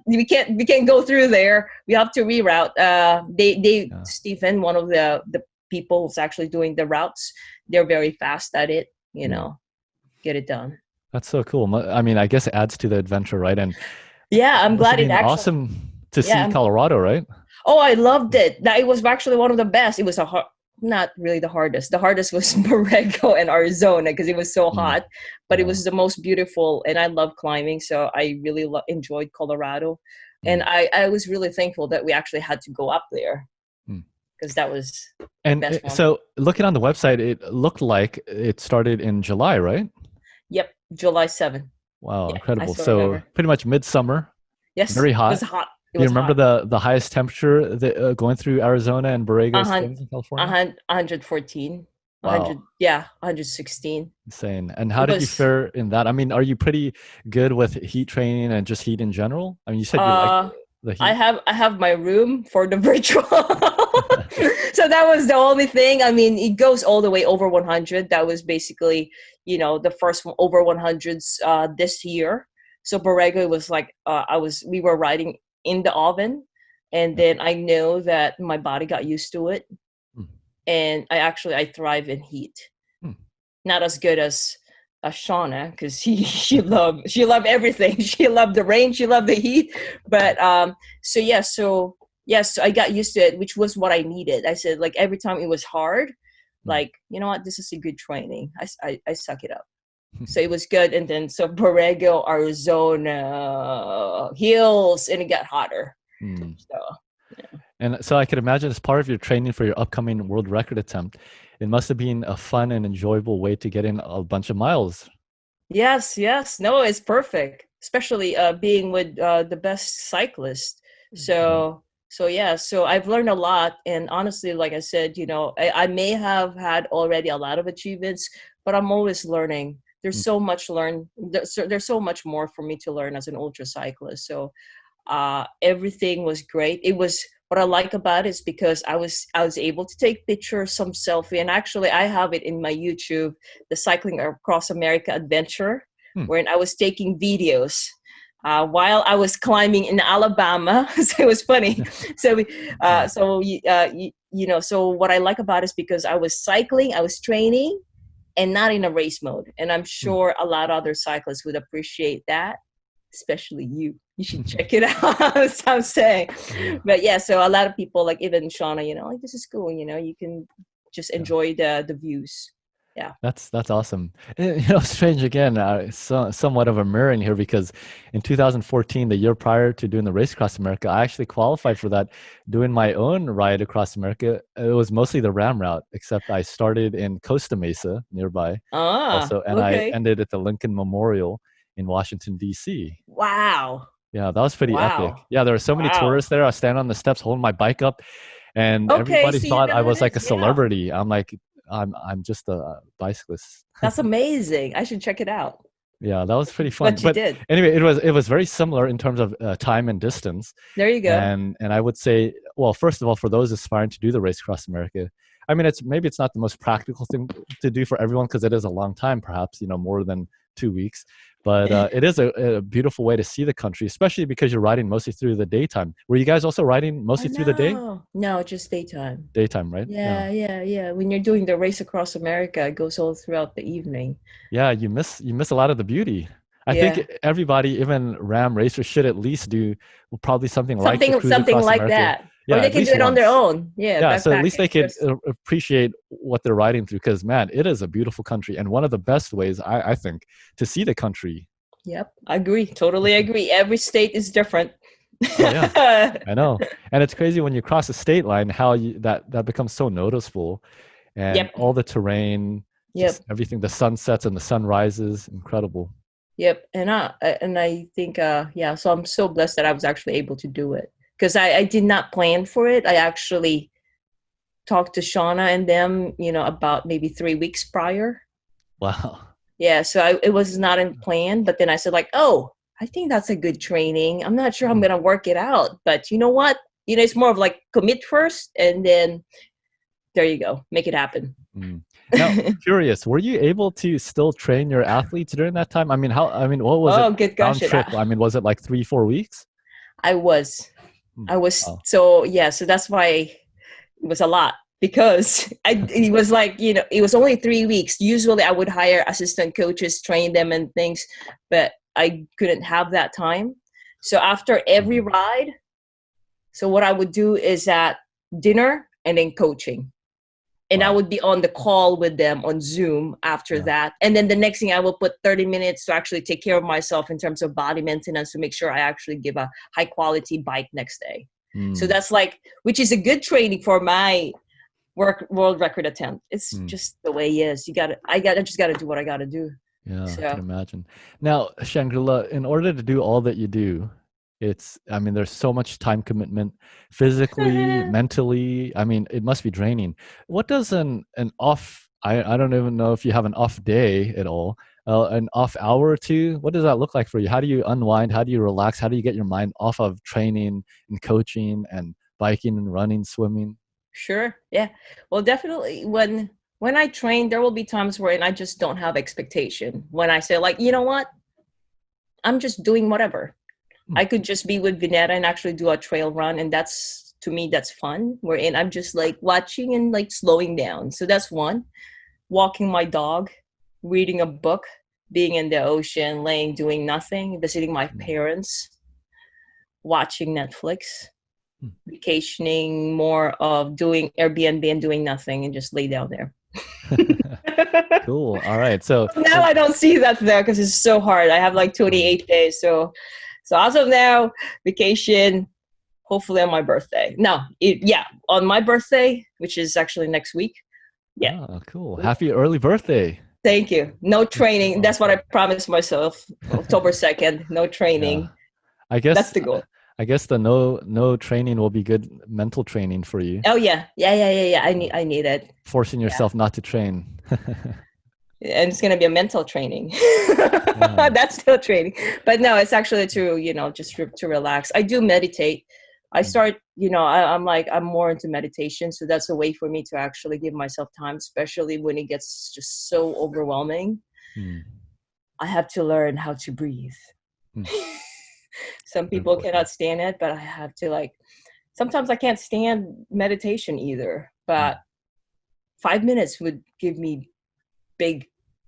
we can't go through there. We have to reroute. Stephen, one of the people who's actually doing the routes, they're very fast at it. Get it done. That's so cool. I mean, I guess it adds to the adventure, right? And yeah, I'm glad it actually. Awesome to see Colorado, right? Oh, I loved it. It was actually one of the best. It was not really the hardest. The hardest was Borrego and Arizona because it was so hot, but it was the most beautiful. And I love climbing, so I really enjoyed Colorado. And I was really thankful that we actually had to go up there because that was the best one. So looking on the website, it looked like it started in July, right? Yep, July 7th. Wow, incredible. So pretty much midsummer. Yes, very hot. It was hot. Do you remember the highest temperature going through Arizona and Borrego Springs in California? 114. Wow. 116. Insane. And how did you fare in that? I mean, are you pretty good with heat training and just heat in general? I mean, you said you like the heat. I have my room for the virtual. So that was the only thing. I mean, it goes all the way over 100. That was basically, the first one over 100s this year. So Borrego was like, we were riding in the oven, and then I know that my body got used to it, and I thrive in heat. Not as good as Shauna, because she loved everything. She loved the rain, she loved the heat, but so I got used to it, which was what I needed. I said, like, every time it was hard, like, you know what, this is a good training. I suck it up. So it was good. And then Borrego, Arizona, hills, and it got hotter. So, yeah. And so I could imagine as part of your training for your upcoming world record attempt, it must have been a fun and enjoyable way to get in a bunch of miles. Yes. No, it's perfect, especially being with the best cyclist. So I've learned a lot. And honestly, like I said, I may have had already a lot of achievements, but I'm always learning. There's so much there's so much more for me to learn as an ultra cyclist. So everything was great. It was, what I like about it is because I was able to take pictures, some selfie, and actually I have it in my YouTube, the Cycling Across America Adventure, wherein I was taking videos while I was climbing in Alabama. So it was funny. So what I like about it is because I was cycling, I was training, and not in a race mode. And I'm sure a lot of other cyclists would appreciate that, especially you. You should check it out. That's what I'm saying. But yeah, so a lot of people, like even Shauna, like, this is cool. You can just enjoy the views. Yeah, that's awesome. Strange again, somewhat of a mirror in here, because in 2014, the year prior to doing the race across America, I actually qualified for that, doing my own ride across America. It was mostly the Ram route, except I started in Costa Mesa nearby, I ended at the Lincoln Memorial in Washington, D.C. Wow. Yeah, that was pretty epic. Yeah, there were so many tourists there. I was standing on the steps holding my bike up, and everybody thought I was like a celebrity. I'm like, I'm just a bicyclist. That's amazing. I should check it out. Yeah, that was pretty fun. But you did. Anyway, it was very similar in terms of time and distance. There you go. And I would say, well, first of all, for those aspiring to do the race across America, I mean, maybe it's not the most practical thing to do for everyone, because it is a long time, perhaps, more than 2 weeks. But it is a beautiful way to see the country, especially because you're riding mostly through the daytime. Were you guys also riding mostly through the day? No, just daytime. Daytime, right? Yeah. When you're doing the race across America, it goes all throughout the evening. Yeah, you miss a lot of the beauty. I think everybody, even Ram racers, should at least do probably something like like that. Yeah, or they can do it on their own. Yeah, so at least they could appreciate what they're riding through, because, man, it is a beautiful country. And one of the best ways, I think, to see the country Yep. I agree. Totally agree. Every state is different. Oh yeah, I know. And it's crazy when you cross the state line, how that becomes so noticeable, and Yep. all the terrain, just Yep. everything, the sunsets and the sunrises, incredible. Yep. And I think yeah, so I'm so blessed that I was actually able to do it. Because I did not plan for it. I actually talked to Shauna and them, about maybe 3 weeks prior. Wow. Yeah, so it was not in plan, but then I said like, oh, I think that's a good training. I'm not sure I'm Mm, gonna work it out, but you know what? It's more of like commit first, and then there you go, make it happen. mm. Now, curious, were you able to still train your athletes during that time? What was it Oh, good round question. trip? Was it like 3, 4 weeks? I was, Hmm. I was Wow. so yeah, so that's why it was a lot because it was like it was only 3 weeks. Usually, I would hire assistant coaches, train them and things, but I couldn't have that time. So after every Mhm. ride. So what I would do is at dinner and then coaching. And I Wow. would be on the call with them on Zoom after Yeah. that. And then the next thing I will put 30 minutes to actually take care of myself in terms of body maintenance to make sure I actually give a high quality bike next day. So Mm, that's like, which is a good training for my world record attempt. It's mm. just the way it is. I just gotta do what I gotta do. Yeah, I can So imagine. Now, Shangri-La, in order to do all that you do, there's so much time commitment, physically, mentally. It must be draining. What does an off, I don't even know if you have an off day at all, an off hour or two, what does that look like for you? How do you unwind? How do you relax? How do you get your mind off of training and coaching and biking and running, swimming? sure. Yeah. Well, definitely when I train, there will be times where I just don't have expectation. When I say like, you know what? I'm just doing whatever. Hmm. I could just be with Vinetta and actually do a trail run, and that's to me that's fun. Wherein I'm just like watching and like slowing down. So that's one. Walking my dog, reading a book, being in the ocean, laying doing nothing, visiting my parents, watching Netflix, Hmm. vacationing, more of doing Airbnb and doing nothing and just lay down there. Cool. All right. So, Now I don't see that there because it's so hard. I have like mm, 28 days. So as of now, vacation, hopefully on my birthday. No, yeah, on my birthday, which is actually next week. Yeah. oh, cool. Happy early birthday. Thank you. No training. That's what I Awesome. promised myself. October 2nd, no Yeah. training. I That's guess the goal. I guess the no training will be good mental training for you. Oh yeah. Yeah. I need it. Forcing Yeah. yourself not to train. And it's gonna be a mental training. Yeah. That's still training. But no, it's actually to, just to relax. I do meditate. I Mm, start, I'm more into meditation. So that's a way for me to actually give myself time, especially when it gets just so overwhelming. mm, I have to learn how to breathe. mm. Some people Important. cannot stand it, but I have to sometimes I can't stand meditation either, Mm, but 5 minutes would give me big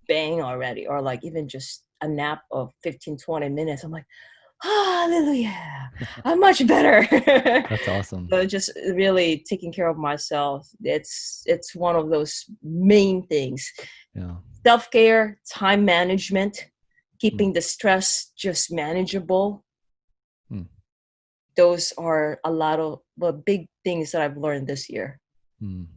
bang already, or like even just a nap of 15-20 minutes. I'm like, hallelujah, I'm much better. that's awesome. So just really taking care of myself. It's one of those main things. Yeah. Self-care, time management, Mm, keeping the stress just manageable. mm. Those are a lot of big things that I've learned this year, Mm.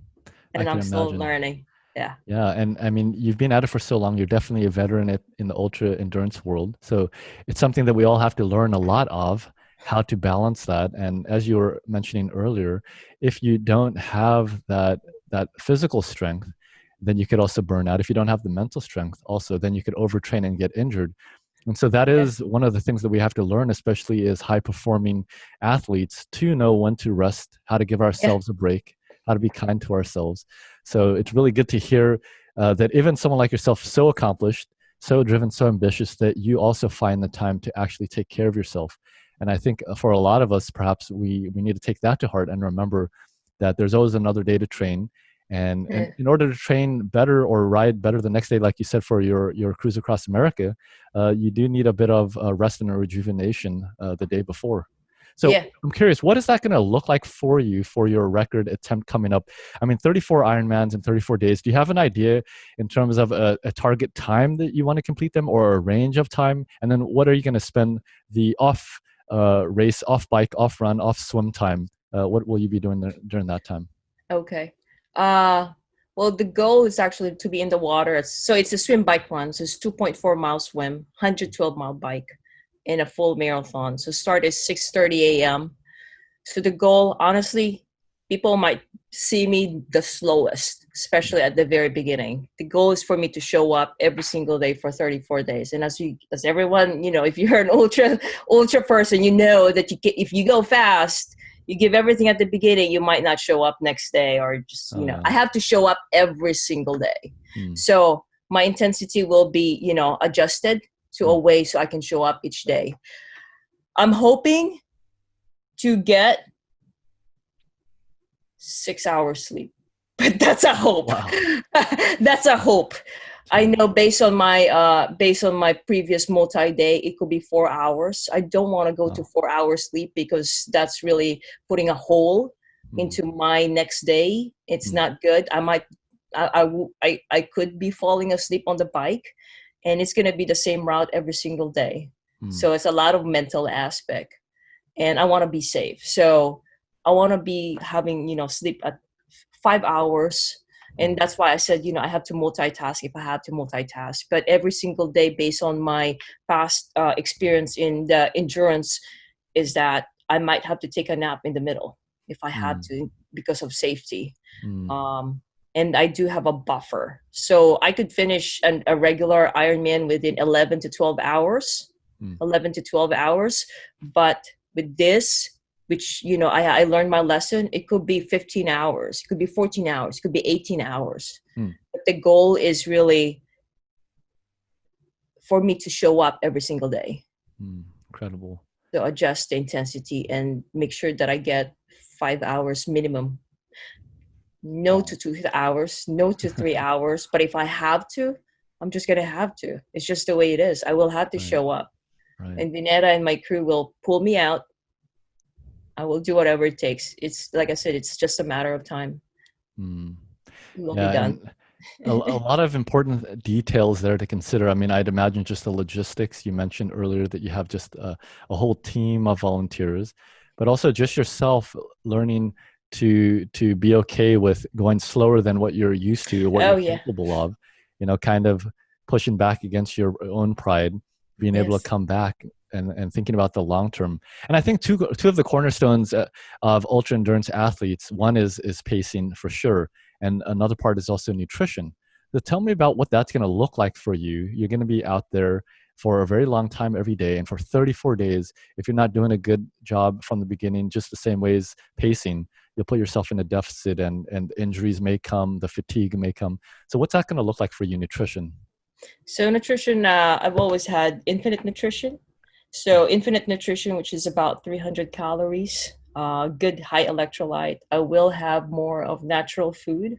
I and can I'm still imagine. learning. Yeah. Yeah, and you've been at it for so long. You're definitely a veteran in the ultra endurance world. So it's something that we all have to learn a lot of, how to balance that. And as you were mentioning earlier, if you don't have that physical strength, then you could also burn out. If you don't have the mental strength, also, then you could overtrain and get injured. And so that Yeah. is one of the things that we have to learn, especially as high performing athletes, to know when to rest, how to give Yeah. ourselves a break, how to be kind to ourselves. So it's really good to hear that even someone like yourself, so accomplished, so driven, so ambitious, that you also find the time to actually take care of yourself. And I think for a lot of us, perhaps we need to take that to heart and remember that there's always another day to train. And Yeah. in order to train better or ride better the next day, like you said, for your cruise across America, you do need a bit of rest and a rejuvenation the day before. So Yeah. I'm curious, what is that going to look like for you for your record attempt coming up? I mean, 34 Ironmans in 34 days. Do you have an idea in terms of a target time that you want to complete them, or a range of time? And then what are you going to spend the off race, off bike, off run, off swim time? What will you be doing during that time? Okay. Well, the goal is actually to be in the water. So it's a swim bike run. So it's 2.4 mile swim, 112-mile bike, and a full marathon. So start at 6:30 a.m. So the goal, honestly, people might see me the slowest, especially at the very beginning. The goal is for me to show up every single day for 34 days. And as everyone, if you're an ultra person, you know that if you go fast, you give everything at the beginning, you might not show up next day, or just, Yeah. I have to show up every single day. Mm. So my intensity will be, adjusted to a way so I can show up each day. I'm hoping to get 6 hours sleep, but that's a hope. Wow. That's a hope. I know based on my previous multi-day, it could be 4 hours. I don't want to go to 4 hours sleep, because that's really putting a hole into my next day. It's not good. I could be falling asleep on the bike, and it's going to be the same route every single day. So it's a lot of mental aspect, and I want to be safe. So I want to be having, sleep at 5 hours. And that's why I said, I have to multitask if I have to multitask. But every single day, based on my past experience in the endurance, is that I might have to take a nap in the middle if I had to, because of safety. And I do have a buffer. So I could finish a regular Ironman within 11 to 12 hours. 11 to 12 hours. But with this, which, I learned my lesson, it could be 15 hours, it could be 14 hours, it could be 18 hours. But the goal is really for me to show up every single day. Incredible. So adjust the intensity and make sure that I get 5 hours minimum. No to 2 hours, no to 3 hours. But if I have to, I'm just going to have to. It's just the way it is. I will have to show up. And Vineta and my crew will pull me out. I will do whatever it takes. It's like I said, it's just a matter of time. It will be done. a lot of important details there to consider. I mean, I'd imagine just the logistics. You mentioned earlier that you have just a whole team of volunteers, but also just yourself learning to be okay with going slower than what you're used to, what you're capable of, kind of pushing back against your own pride, being able to come back and thinking about the long term. And I think two of the cornerstones of ultra endurance athletes, one is pacing for sure, and another part is also nutrition. So tell me about what that's going to look like for you. You're going to be out there for a very long time every day, and for 34 days, if you're not doing a good job from the beginning, just the same way as pacing, you'll put yourself in a deficit, and injuries may come, the fatigue may come. So what's that going to look like for you, nutrition? So nutrition, I've always had Infinite Nutrition. So Infinite Nutrition, which is about 300 calories, good high electrolyte. I will have more of natural food.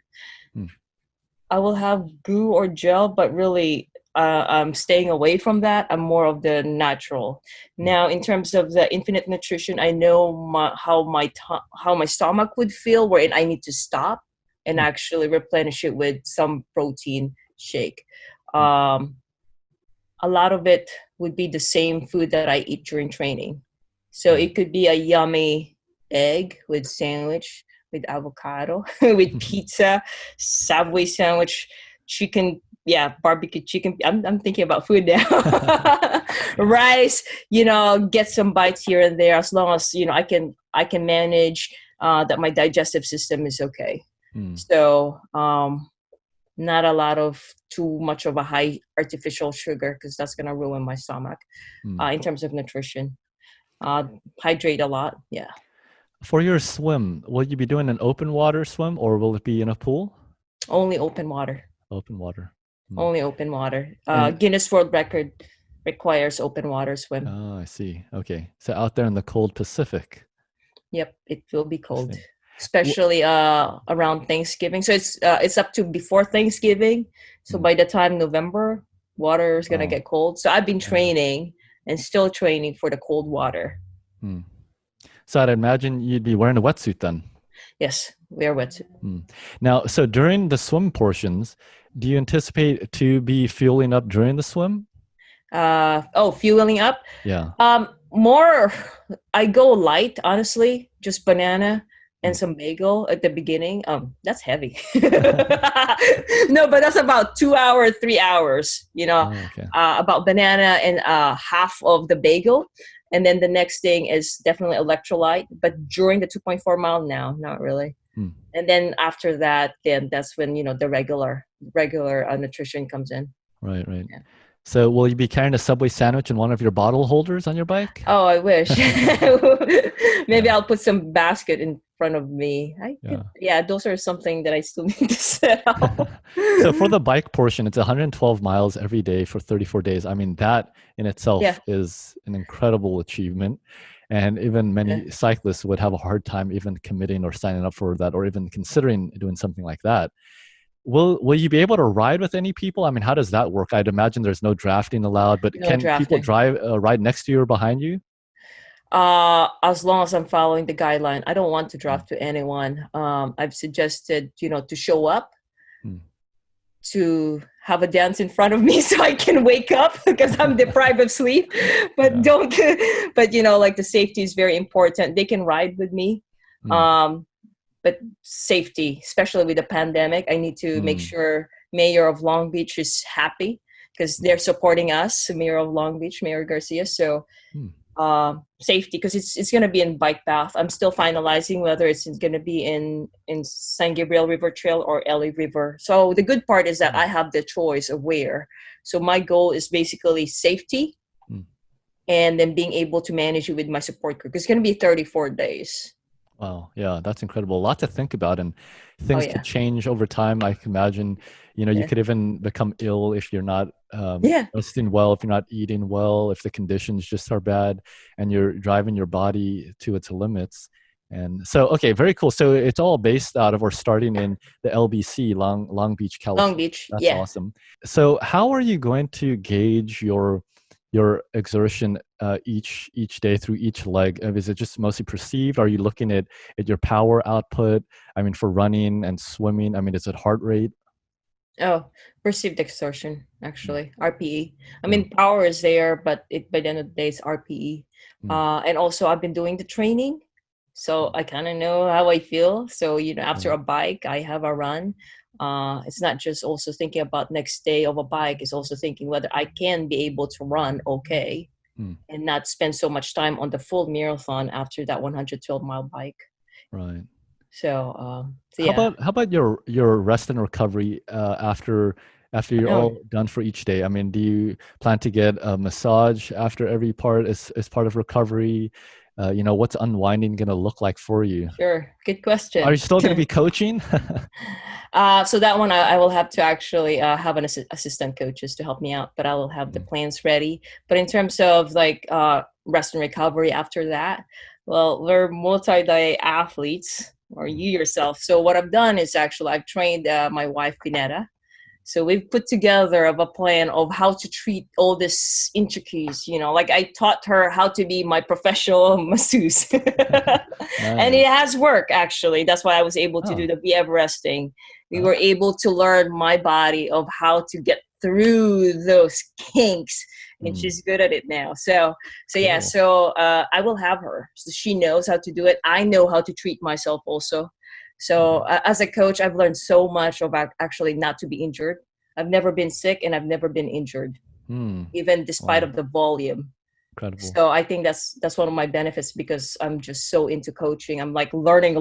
I will have goo or gel, but really I'm staying away from that. I'm more of the natural. Now, in terms of the Infinite Nutrition, I know how my stomach would feel, wherein I need to stop and actually replenish it with some protein shake. A lot of it would be the same food that I eat during training. So it could be a yummy egg with sandwich, with avocado, with pizza, Subway sandwich, chicken, barbecue chicken. I'm thinking about food now. Rice, get some bites here and there, as long as, I can manage that my digestive system is okay. So not a lot of too much of a high artificial sugar, because that's going to ruin my stomach. In terms of nutrition, hydrate a lot. For your swim, will you be doing an open water swim, or will it be in a pool? Only open water. Open water. Only open water. Guinness World Record requires open water swim. Oh, I see. Okay. So out there in the cold Pacific. Yep, it will be cold, especially around Thanksgiving. So it's up to before Thanksgiving. So by the time November, water is going to get cold. So I've been training and still training for the cold water. So I'd imagine you'd be wearing a wetsuit then. Yes, we are wetsuit. Now, so during the swim portions, do you anticipate to be fueling up during the swim? Fueling up. Yeah. More, I go light, honestly, just banana and Mm. some bagel at the beginning. That's heavy. No, but that's about 2 hours, 3 hours, Oh, okay. about banana and half of the bagel. And then the next thing is definitely electrolyte. But during the 2.4 mile now, not really. Mm. And then after that, then that's when, the regular nutrition comes in. Right, right. Yeah. So will you be carrying a Subway sandwich in one of your bottle holders on your bike? Oh, I wish. Maybe Yeah. I'll put some basket in front of me. Yeah. Yeah, those are something that I still need to set up. So for the bike portion, it's 112 miles every day for 34 days. I mean, that in Yeah. itself is an incredible achievement. And even many cyclists would have a hard time even committing or signing up for that or even considering doing something like that. Will you be able to ride with any people? I mean, how does that work? I'd imagine there's no drafting allowed, but No can people drafting. ride next to you or behind you? As long as I'm following the guideline, I don't want to Mm. draft to anyone. I've suggested, to show up, Mm. to have a dance in front of me so I can wake up because I'm deprived of sleep. But Yeah. don't, but like the safety is very important. They can ride with me. Mm. But safety, especially with the pandemic, I need to make Mm. sure Mayor of Long Beach is happy because they're supporting us, Mayor of Long Beach, Mayor Garcia. So Mm. safety, because it's going to be in bike path. I'm still finalizing whether it's going to be in San Gabriel River Trail or LA River. So the good part is that I have the choice of where. So my goal is basically safety Mm. and then being able to manage it with my support group. It's going to be 34 days. Wow. Yeah, that's incredible. A lot to think about, and Oh, things could yeah. change over time. I can imagine, you Yeah. could even become ill if you're not Yeah. resting well, if you're not eating well, if the conditions just are bad and you're driving your body to its limits. And so, okay, very cool. So it's all based out of or starting in the LBC, Long Beach, Long California. Beach. That's Yeah. awesome. So how are you going to gauge your exertion each day through each leg? Is it just mostly perceived? Are you looking at your power output? I mean, for running and swimming, I mean, is it heart rate? Oh, perceived exertion, Mm. actually, RPE. I Yeah. mean, power is there, but by the end of the day, it's RPE. Mm. And also, I've been doing the training, so Mm. I kind of know how I feel. So, after Right. a bike, I have a run. It's not just also thinking about next day of a bike. It's also thinking whether I can be able to run okay Mm. and not spend so much time on the full marathon after that 112-mile bike. Right. So How yeah. about your rest and recovery after you're Oh, all done for each day? I mean, do you plan to get a massage after every part as part of recovery? What's unwinding going to look like for you? sure. Good Are you question. still going to be coaching? So that one I will have to actually have an assistant coaches to help me out, but I will have the Mm. plans ready. But in terms of like rest and recovery after that, well, we're multi-day athletes, or Mm. you yourself. So what I've done is actually I've trained my wife Pinetta. So we've put together of a plan of how to treat all this intricacies, like I taught her how to be my professional masseuse. And it Nice. has worked, actually. That's why I was able to do Oh, the BF resting. We were oh. able to learn my body of how to get through those kinks, and Mm. she's good at it now. So yeah, Cool. so I will have her. So she knows how to do it. I know how to treat myself also. So Right. as a coach, I've learned so much about actually not to be injured. I've never been sick and I've never been injured, Hmm. even despite Wow. of the volume. Incredible. So I think that's one of my benefits because I'm just so into coaching. I'm like learning,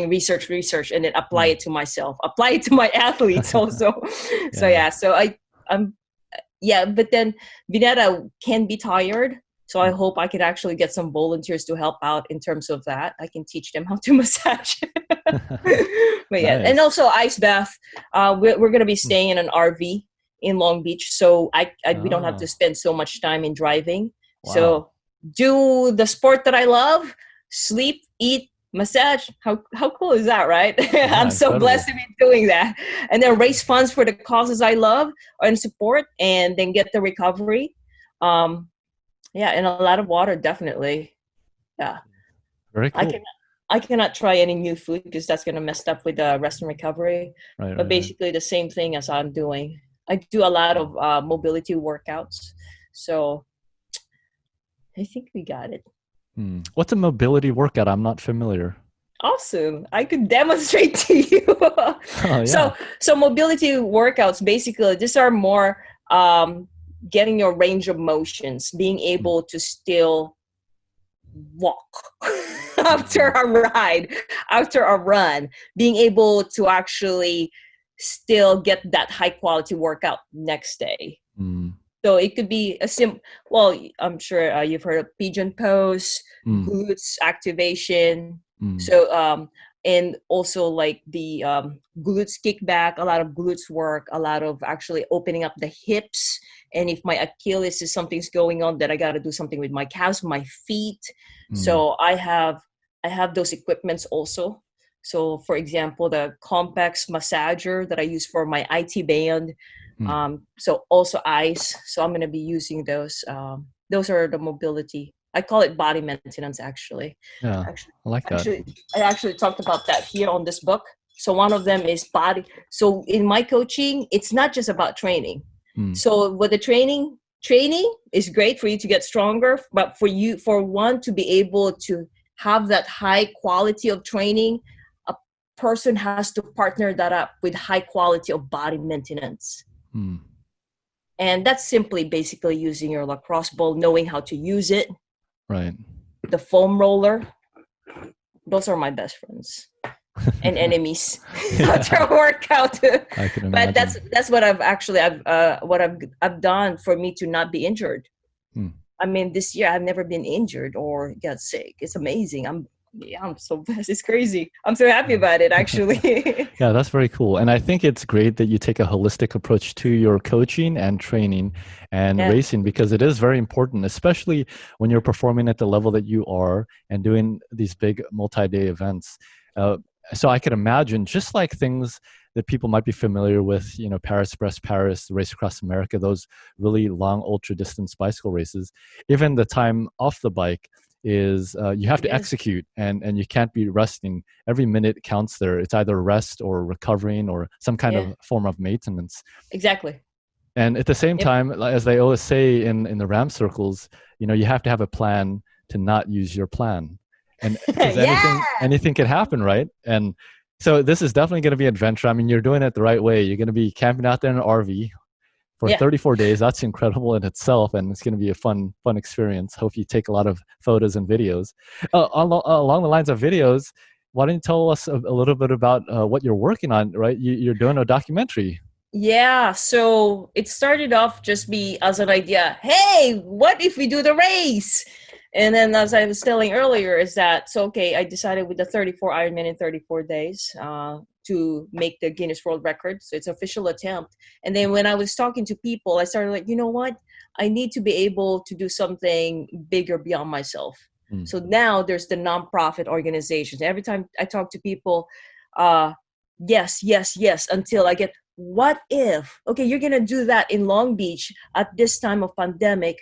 research, and then apply Mm. it to myself, apply it to my athletes also. So Yeah. yeah, so I'm yeah, but then Vineta can be tired. So I Mm. hope I could actually get some volunteers to help out in terms of that. I can teach them how to massage. But yeah, and Nice. also ice bath. We're gonna be Mm. staying in an RV in Long Beach, so we don't have to Oh, spend so much time in driving. wow. So do the sport that I love, sleep, eat, massage. How cool is that, right? I'm Yeah, so blessed incredible. to be doing that, and then raise funds for the causes I love and support, and then get the recovery. Yeah, and a lot of water, definitely. Yeah. Very I cool. can I cannot try any new food because that's gonna mess up with the rest and recovery. Right, But right, right. basically the same thing as I'm doing. I do a lot of mobility workouts, so I think we got it. Hmm. What's a mobility workout? I'm not familiar. Awesome. I could demonstrate to you. Oh yeah. so so mobility workouts basically these are more getting your range of motions, being Hmm. able to still walk after Hmm. a ride, after a run, being able to actually still get that high quality workout next day. Hmm. So it could be a well, I'm sure you've heard of pigeon pose, Hmm. glutes activation. Hmm. So, and also like the glutes kickback, a lot of glutes work, a lot of actually opening up the hips. And if my Achilles is something's going on, then I got to do something with my calves, my feet. Hmm. So I have those equipments also. So, for example, the Compex massager that I use for my IT band, Hmm. so also ice. So I'm going to be using those. Those are the mobility. I call it body maintenance. Yeah, Actually, I like that. actually, I actually talked about that here on this book. So one of them is body. So in my coaching, it's not just about training. Hmm. So with the training is great for you to get stronger, but for one to be able to have that high quality of training, a person has to partner that up with high quality of body maintenance. Hmm. And that's simply basically using your lacrosse ball, knowing how to use it, Right. the foam roller. Those are my best friends and enemies after Yeah, a workout. I can But imagine. that's what I've done for me to not be injured. Hmm. I mean, this year I've never been injured or got sick. It's amazing. I'm so blessed. It's crazy. I'm so happy about it actually. Yeah, that's very cool. And I think it's great that you take a holistic approach to your coaching and training and Yeah. racing because it is very important, especially when you're performing at the level that you are and doing these big multi-day events. Uh, so I could imagine just like things that people might be familiar with, Paris, Brest, Paris, Race Across America, those really long ultra distance bicycle races, even the time off the bike is you have to Yes. execute and you can't be resting. Every minute counts there. It's either rest or recovering or some kind Yeah. of form of maintenance. Exactly. And at the same Yep. time, as they always say in the ram circles, you have to have a plan to not use your plan. And because anything Yeah. anything can happen, right? And so this is definitely going to be an adventure. I mean, you're doing it the right way. You're going to be camping out there in an RV for Yeah. 34 days. That's incredible in itself, and it's going to be a fun experience. Hope you take a lot of photos and videos. Along the lines of videos, why don't you tell us a little bit about what you're working on? Right, you're doing a documentary. Yeah, so it started off just be as an idea. Hey, what if we do the race? And then, as I was telling earlier, is that so? Okay, I decided with the 34 Ironman in 34 days to make the Guinness World Record. So it's an official attempt. And then when I was talking to people, I started like, you know what? I need to be able to do something bigger beyond myself. Mm, So now there's the nonprofit organizations. Every time I talk to people, uh, yes, yes, yes, until I get what if okay you're gonna do that in Long Beach at this time of pandemic,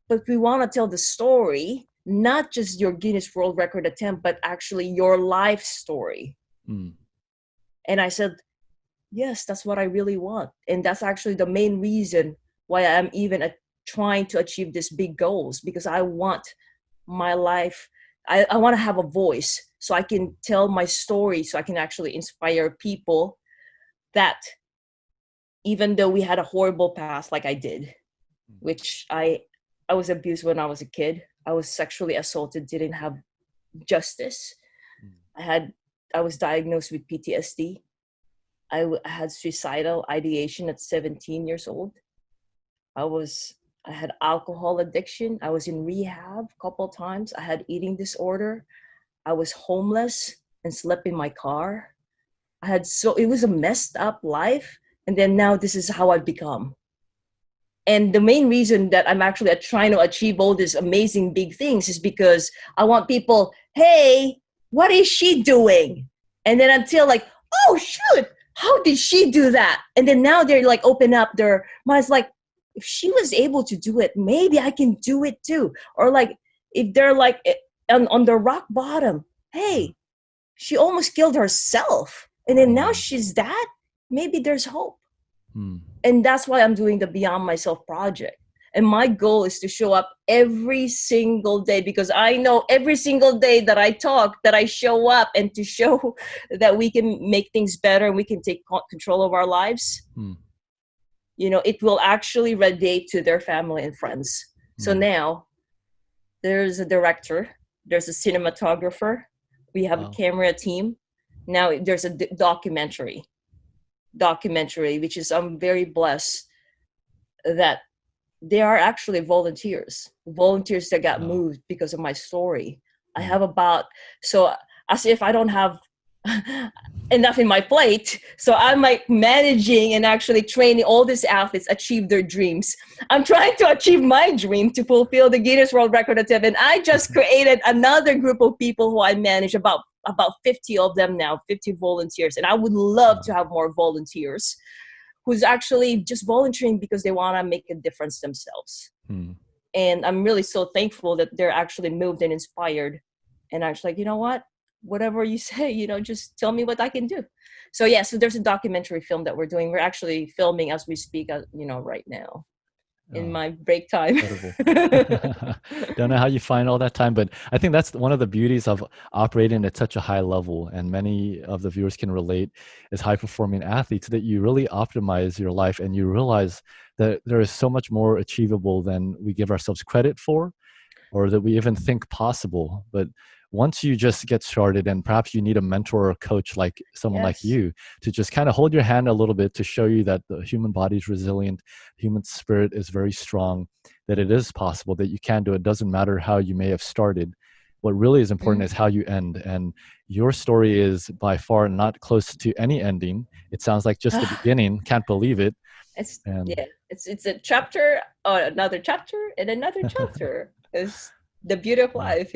but we want to tell the story, not just your Guinness World Record attempt but actually your life story. mm, And I said yes, that's what I really want, and that's actually the main reason why I'm even trying to achieve these big goals, because I want my life, I want to have a voice so I can tell my story, so I can actually inspire people that even though we had a horrible past like I did, which I was abused when I was a kid. I was sexually assaulted, didn't have justice. mm, I had I was diagnosed with PTSD. I had suicidal ideation at 17 years old. I was I had alcohol addiction. I was in rehab a couple of times. I had eating disorder. I was homeless and slept in my car. It was a messed up life. And then now this is how I've become. And the main reason that I'm actually trying to achieve all these amazing big things is because I want people, hey, what is she doing? And then until like, oh shoot, how did she do that? And then now they're like open up their minds like, if she was able to do it, maybe I can do it too. Or like if they're like on the rock bottom. Hey, she almost killed herself. And then now she's that. Maybe there's hope. And that's why I'm doing the Beyond Myself project. And my goal is to show up every single day, because I know every single day that I talk, that I show up, and to show that we can make things better and we can take control of our lives. You know, it will actually radiate to their family and friends. So now there's a director, there's a cinematographer, we have a camera team. Now there's a documentary, which is, I'm very blessed that they are actually volunteers that got moved because of my story. I have so as if I don't have enough in my plate, so I'm like managing and actually training all these athletes achieve their dreams. I'm trying to achieve my dream to fulfill the Guinness World Record attempt, and I just created another group of people who I manage, about 50 of them now, 50 volunteers, and I would love to have more volunteers who's actually just volunteering because they want to make a difference themselves. And I'm really so thankful that they're actually moved and inspired, and actually like, you know what, whatever you say, you know, just tell me what I can do. So yeah, so there's a documentary film that we're doing. We're actually filming as we speak, you know, right now in my break time. Don't know how you find all that time, but I think that's one of the beauties of operating at such a high level, and many of the viewers can relate, as high performing athletes, that you really optimize your life and you realize that there is so much more achievable than we give ourselves credit for, or that we even think possible. But once you just get started, and perhaps you need a mentor or a coach like someone like you to just kind of hold your hand a little bit, to show you that the human body is resilient, human spirit is very strong, that it is possible, that you can do it. Doesn't matter how you may have started. What really is important is how you end. And your story is by far not close to any ending. It sounds like just the beginning. Can't believe it. It's a chapter, another chapter, and another chapter. It's the beauty of life.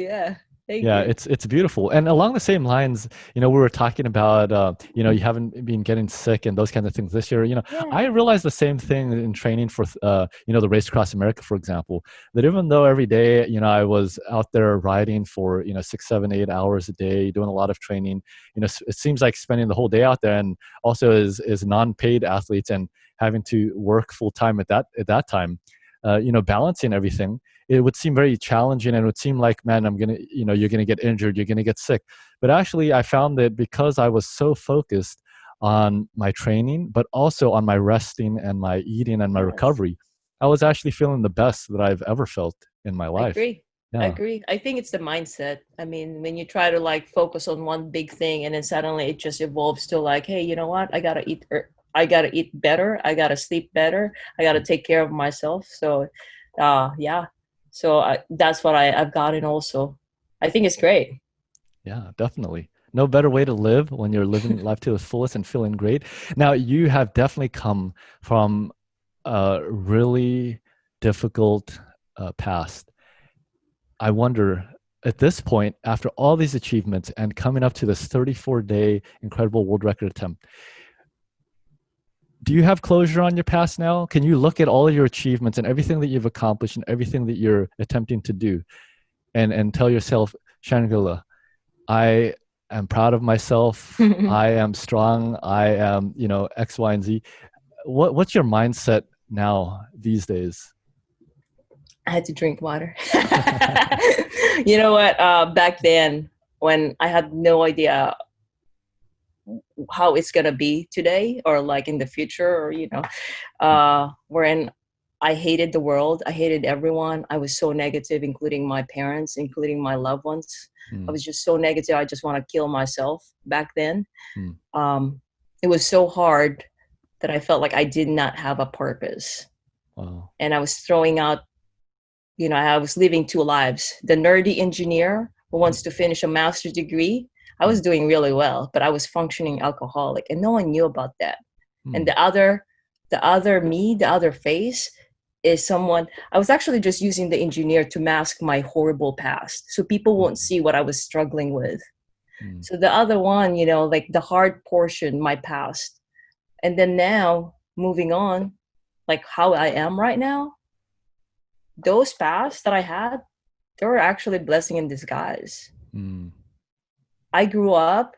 Thank you. It's beautiful. And along the same lines, you know, we were talking about, you know, you haven't been getting sick and those kinds of things this year. You know, I realized the same thing in training for, you know, the Race Across America, for example, that even though every day, you know, I was out there riding for, you know, 6, 7, 8 hours a day, doing a lot of training, you know, it seems like spending the whole day out there, and also as non-paid athletes and having to work full time at that time, you know, balancing everything, it would seem very challenging, and it would seem like, man, you're gonna get injured, you're gonna get sick. But actually, I found that because I was so focused on my training, but also on my resting and my eating and my recovery, I was actually feeling the best that I've ever felt in my life. I agree. I think it's the mindset. I mean, when you try to like focus on one big thing, and then suddenly it just evolves to like, hey, you know what? I gotta eat better. I gotta sleep better. I gotta take care of myself. So, So that's what I've gotten also. I think it's great. Yeah, definitely. No better way to live when you're living life to the fullest and feeling great. Now, you have definitely come from a really difficult past. I wonder, at this point, after all these achievements and coming up to this 34-day incredible world record attempt, do you have closure on your past now? Can you look at all of your achievements and everything that you've accomplished and everything that you're attempting to do, and tell yourself, Shangrila, I am proud of myself. I am strong. I am, you know, X, Y, and Z. What's your mindset now these days? I had to drink water. You know what? Back then, when I had no idea how it's gonna be today, or like in the future, or you know, wherein I hated the world, I hated everyone. I was so negative, including my parents, including my loved ones. I was just so negative. I just want to kill myself back then. It was so hard that I felt like I did not have a purpose. Wow. And I was throwing out, you know, I was living two lives. The nerdy engineer who wants to finish a master's degree, I was doing really well, but I was functioning alcoholic, and no one knew about that. And the other me, the other face, is someone, I was actually just using the engineer to mask my horrible past, so people won't see what I was struggling with. So the other one, you know, like the hard portion, my past. And then now, moving on, like how I am right now, those pasts that I had, they were actually blessing in disguise. Mm. I grew up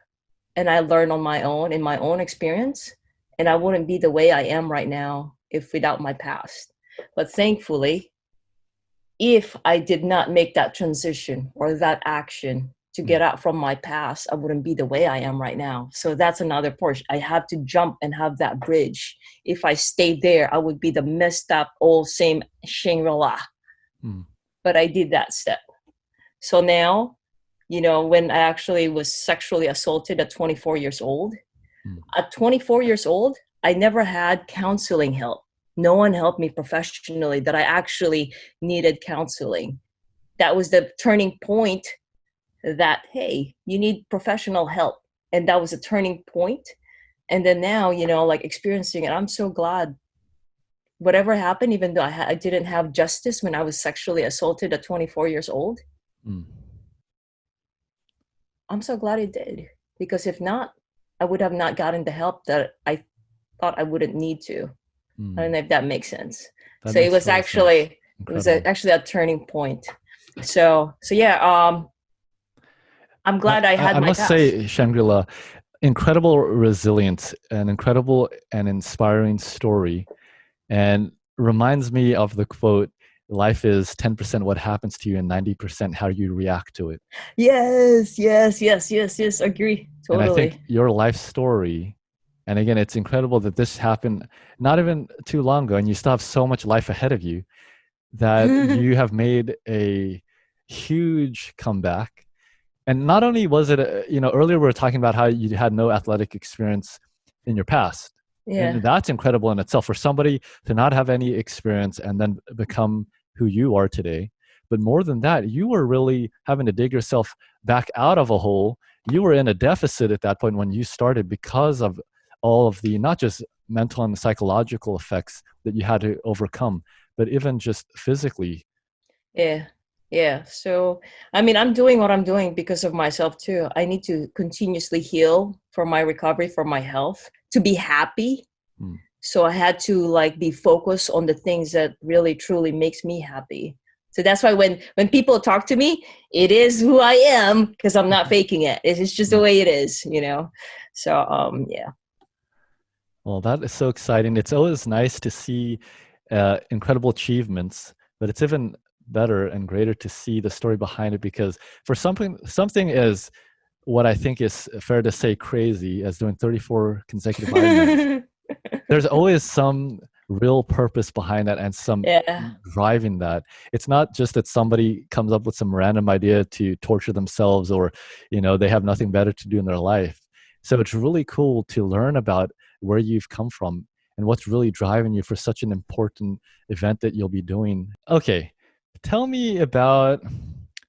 and I learned on my own in my own experience, and I wouldn't be the way I am right now if without my past. But thankfully, if I did not make that transition or that action to get out from my past, I wouldn't be the way I am right now. So that's another portion. I have to jump and have that bridge. If I stayed there, I would be the messed up old same Shangri-La. Mm. But I did that step. So now, when I actually was sexually assaulted at 24 years old, at 24 years old, I never had counseling help. No one helped me professionally that I actually needed counseling. That was the turning point that, hey, you need professional help. And that was a turning point. And then now, like experiencing it, I'm so glad whatever happened, even though I didn't have justice when I was sexually assaulted at 24 years old. Mm. I'm so glad it did, because if not, I would have not gotten the help that I thought I wouldn't need to. I don't know if that makes sense. That So makes it was total actually sense. Incredible. actually a turning point. So yeah, I'm glad I had I my must past. say, Shangri-La, incredible resilience, an incredible and inspiring story, and reminds me of the quote, life is 10% what happens to you and 90% how you react to it. Yes, yes, yes, yes, yes. Agree. And I think Totally. your life story, and again, it's incredible that this happened not even too long ago, and you still have so much life ahead of you, that you have made a huge comeback. And not only was it, earlier we were talking about how you had no athletic experience in your past. Yeah. And that's incredible in itself for somebody to not have any experience and then become who you are today. But more than that, you were really having to dig yourself back out of a hole. You were in a deficit at that point when you started because of all of the, not just mental and psychological effects that you had to overcome, but even just physically. Yeah. Yeah. So, I mean, I'm doing what I'm doing because of myself too. I need to continuously heal for my recovery, for my health, to be happy. Mm. So I had to like be focused on the things that really truly makes me happy. So that's why when people talk to me, it is who I am, because I'm not faking it. It's just the Mm. way it is. So yeah. Well, that is so exciting. It's always nice to see incredible achievements, but it's even better and greater to see the story behind it, because for something is what I think is fair to say crazy as doing 34 consecutive Ironmans. There's always some real purpose behind that and some Yeah. driving that. It's not just that somebody comes up with some random idea to torture themselves, or they have nothing better to do in their life. So it's really cool to learn about where you've come from and what's really driving you for such an important event that you'll be doing. Okay, tell me about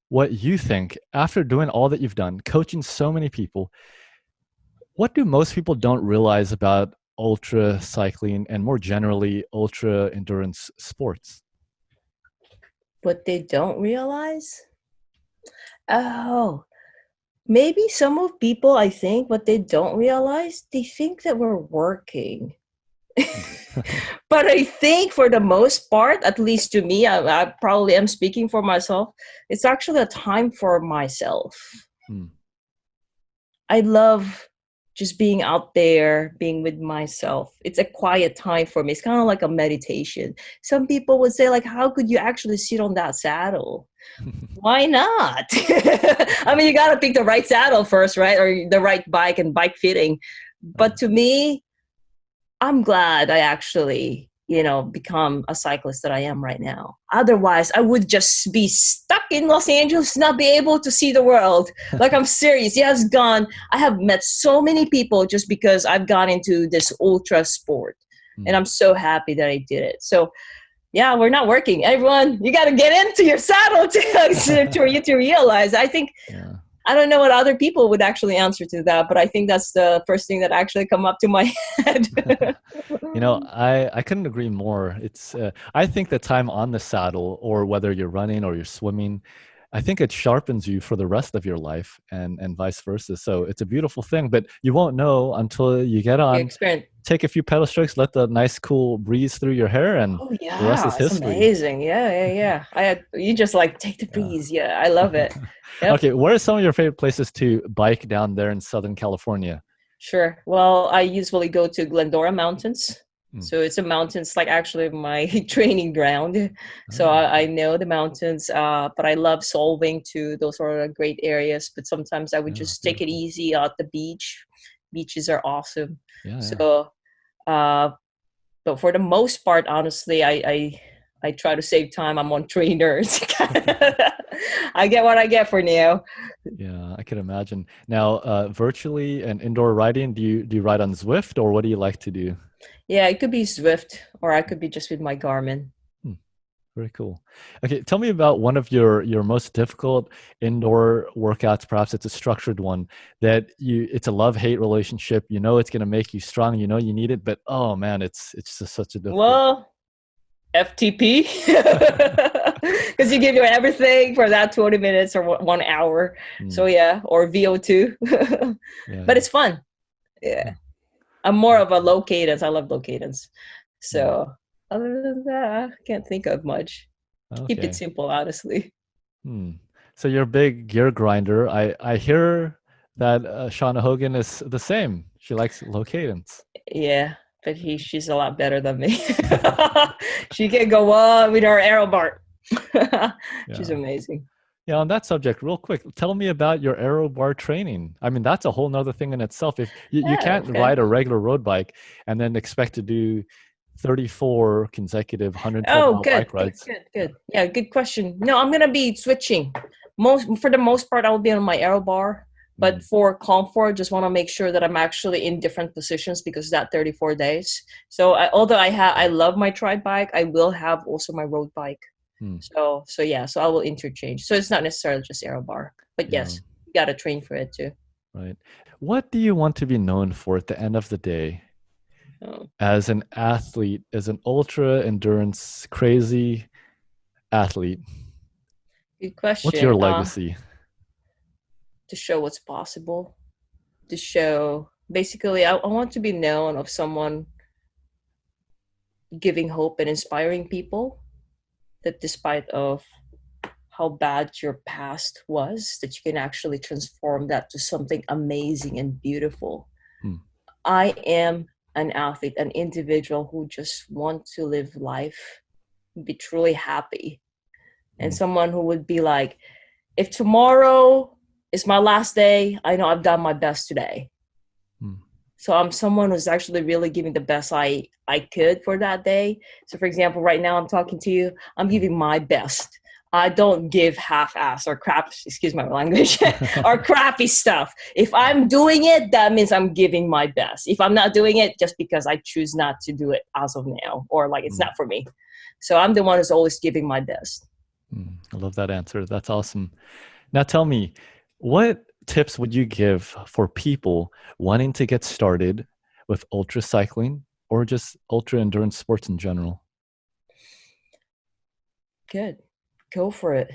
what you think after doing all that you've done, coaching so many people. What do most people don't realize about ultra cycling and more generally ultra endurance sports? What they don't realize? Oh, maybe some of people, I think, what they don't realize, they think that we're working. But I think for the most part, at least to me, I probably am speaking for myself, it's actually a time for myself. Hmm. I love just being out there, being with myself. It's a quiet time for me. It's kind of like a meditation. Some people would say, like, how could you actually sit on that saddle? Why not? I mean, you got to pick the right saddle first, right? Or the right bike and bike fitting. But to me, I'm glad I actually, become a cyclist that I am right now. Otherwise, I would just be stuck in Los Angeles, not be able to see the world. Like, I'm serious. I have met so many people just because I've gone into this ultra sport. And Hmm. I'm so happy that I did it. So, yeah, we're not working. Everyone, you got to get into your saddle to realize. I think, Yeah. I don't know what other people would actually answer to that, but I think that's the first thing that actually come up to my head. I couldn't agree more. It's I think the time on the saddle, or whether you're running or you're swimming, I think it sharpens you for the rest of your life, and vice versa. So it's a beautiful thing, but you won't know until you get You on experience. take a few pedal strokes, let the nice cool breeze through your hair, and Oh the rest is yeah, it's history. amazing. Yeah. You just like take the Yeah. breeze. Yeah, I love it. Yep. Okay, where are some of your favorite places to bike down there in Southern California? Sure. Well, I usually go to Glendora Mountains. Mm. So it's a mountains like actually my training ground. So Oh, I know the mountains, but I love solving too. Those are great areas. But sometimes I would yeah, just take it beautiful. easy at the beach. Beaches are awesome. Yeah, yeah. So, uh, but for the most part, honestly, I try to save time. I'm on trainers. I get what I get for now. Yeah, I can imagine. Now, virtually and indoor riding, do you ride on Zwift or what do you like to do? Yeah, it could be Swift, or I could be just with my Garmin. Hmm, very cool. Okay, tell me about one of your most difficult indoor workouts. Perhaps it's a structured one that it's a love-hate relationship. You know it's going to make you strong. You know you need it, but oh man, it's just such a difficult. Well, FTP, because you give your everything for that 20 minutes or 1 hour. So Hmm, yeah, or VO2, yeah, but yeah. it's fun. Yeah, Huh, I'm more of a low cadence. I love low cadence. hmm. So other than that, I can't think of much. Keep it Okay. simple, honestly. Hmm. So you're a big gear grinder. I hear that Shauna Hogan is the same. She likes low cadence. Yeah, but she's a lot better than me. She can go on with her arrow bar. She's Yeah. amazing. Yeah, on that subject, real quick, tell me about your aero bar training. I mean, that's a whole nother thing in itself. If you Yeah, can't okay. ride a regular road bike and then expect to do 34 consecutive 112 Oh, mile good, bike good, rides. good, Yeah. good. Yeah, good question. No, I'm gonna be switching. For the most part, I'll be on my aero bar. But Mm, for comfort, just want to make sure that I'm actually in different positions because that 34 days. So although I love my trike bike, I will have also my road bike. mm, So yeah, so I will interchange. So it's not necessarily just aero bar, but yeah, yes, you gotta train for it too. right. What do you want to be known for at the end of the day Oh, as an athlete, as an ultra endurance crazy athlete? good What's your question. legacy? To show what's possible. To show basically, I want to be known of someone giving hope and inspiring people that despite of how bad your past was, that you can actually transform that to something amazing and beautiful. Mm, I am an athlete, an individual who just want to live life, be truly happy, and mm, someone who would be like, if tomorrow is my last day, I know I've done my best today. mm, So I'm someone who's actually really giving the best I could for that day. So for example, right now I'm talking to you, I'm mm. giving my best. I don't give half-ass or crap, excuse my language, or crappy stuff. If I'm doing it, that means I'm giving my best. If I'm not doing it, just because I choose not to do it as of now, or like it's Mm, not for me. So I'm the one who's always giving my best. I love that answer. That's awesome. Now tell me, what tips would you give for people wanting to get started with ultra cycling or just ultra endurance sports in general? Good. Go for it.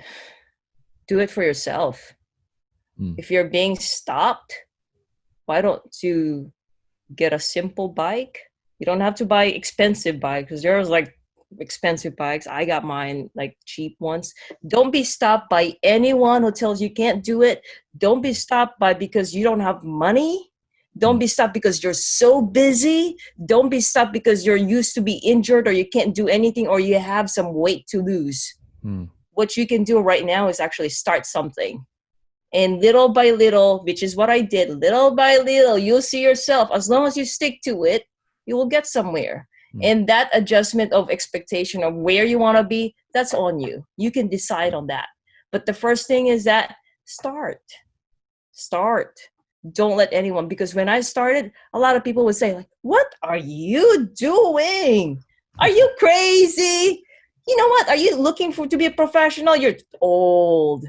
Do it for yourself. Mm, If you're being stopped, why don't you get a simple bike? You don't have to buy expensive bike because there's like expensive bikes. I got mine like cheap ones. Don't be stopped by anyone who tells you can't do it. Don't be stopped by because you don't have money. Don't mm, be stopped because you're so busy. Don't be stopped because you're used to be injured or you can't do anything or you have some weight to lose. mm, What you can do right now is actually start something. And little by little, which is what I did, little by little, you'll see yourself. As long as you stick to it, you will get somewhere. mm, And that adjustment of expectation of where you want to be, that's on you. You can decide on that. But the first thing is that start. Start. Don't let anyone, because when I started, a lot of people would say, like, what are you doing? Are you crazy? You know what? Are you looking for to be a professional? You're old.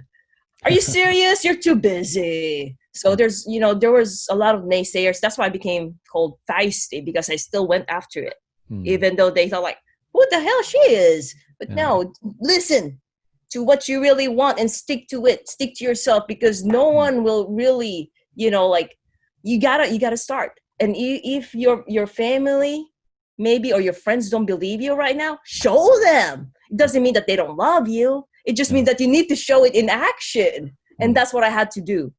Are you serious? You're too busy. So there was a lot of naysayers. That's why I became called Feisty because I still went after it, mm. even though they thought like, who the hell she is? But Yeah. no, listen to what you really want and stick to it. Stick to yourself because no Mm, one will really, like you gotta start. And if your family maybe or your friends don't believe you right now, show them. It doesn't mean that they don't love you. It just means that you need to show it in action. And that's what I had to do.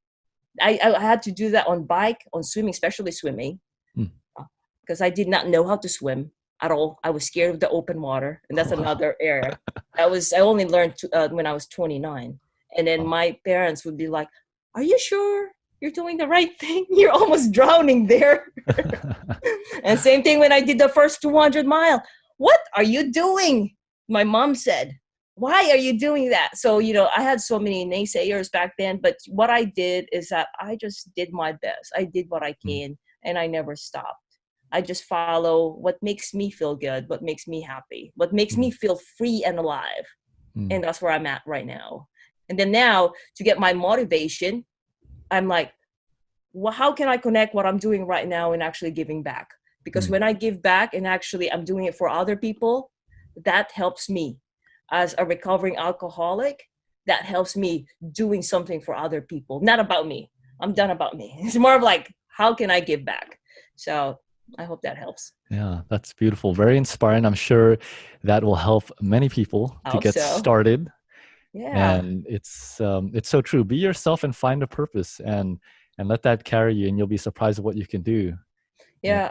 I had to do that on bike, on swimming, especially swimming, because I did not know how to swim at all. I was scared of the open water, and that's another area. I only learned when I was 29, and then my parents would be like, "Are you sure you're doing the right thing? You're almost drowning there." And same thing when I did the first 200 mile. What are you doing? My mom said, why are you doing that? So, I had so many naysayers back then, but what I did is that I just did my best. I did what I can, and I never stopped. I just follow what makes me feel good, what makes me happy, what makes me feel free and alive. And that's where I'm at right now. And then now, to get my motivation, I'm like, well, how can I connect what I'm doing right now and actually giving back? Because when I give back and actually I'm doing it for other people, that helps me. As a recovering alcoholic, that helps me doing something for other people. Not about me. I'm done about me. It's more of like, how can I give back? So I hope that helps. Yeah, that's beautiful. Very inspiring. I'm sure that will help many people to get started. Yeah. And it's so true. Be yourself and find a purpose and let that carry you, and you'll be surprised at what you can do. Yeah.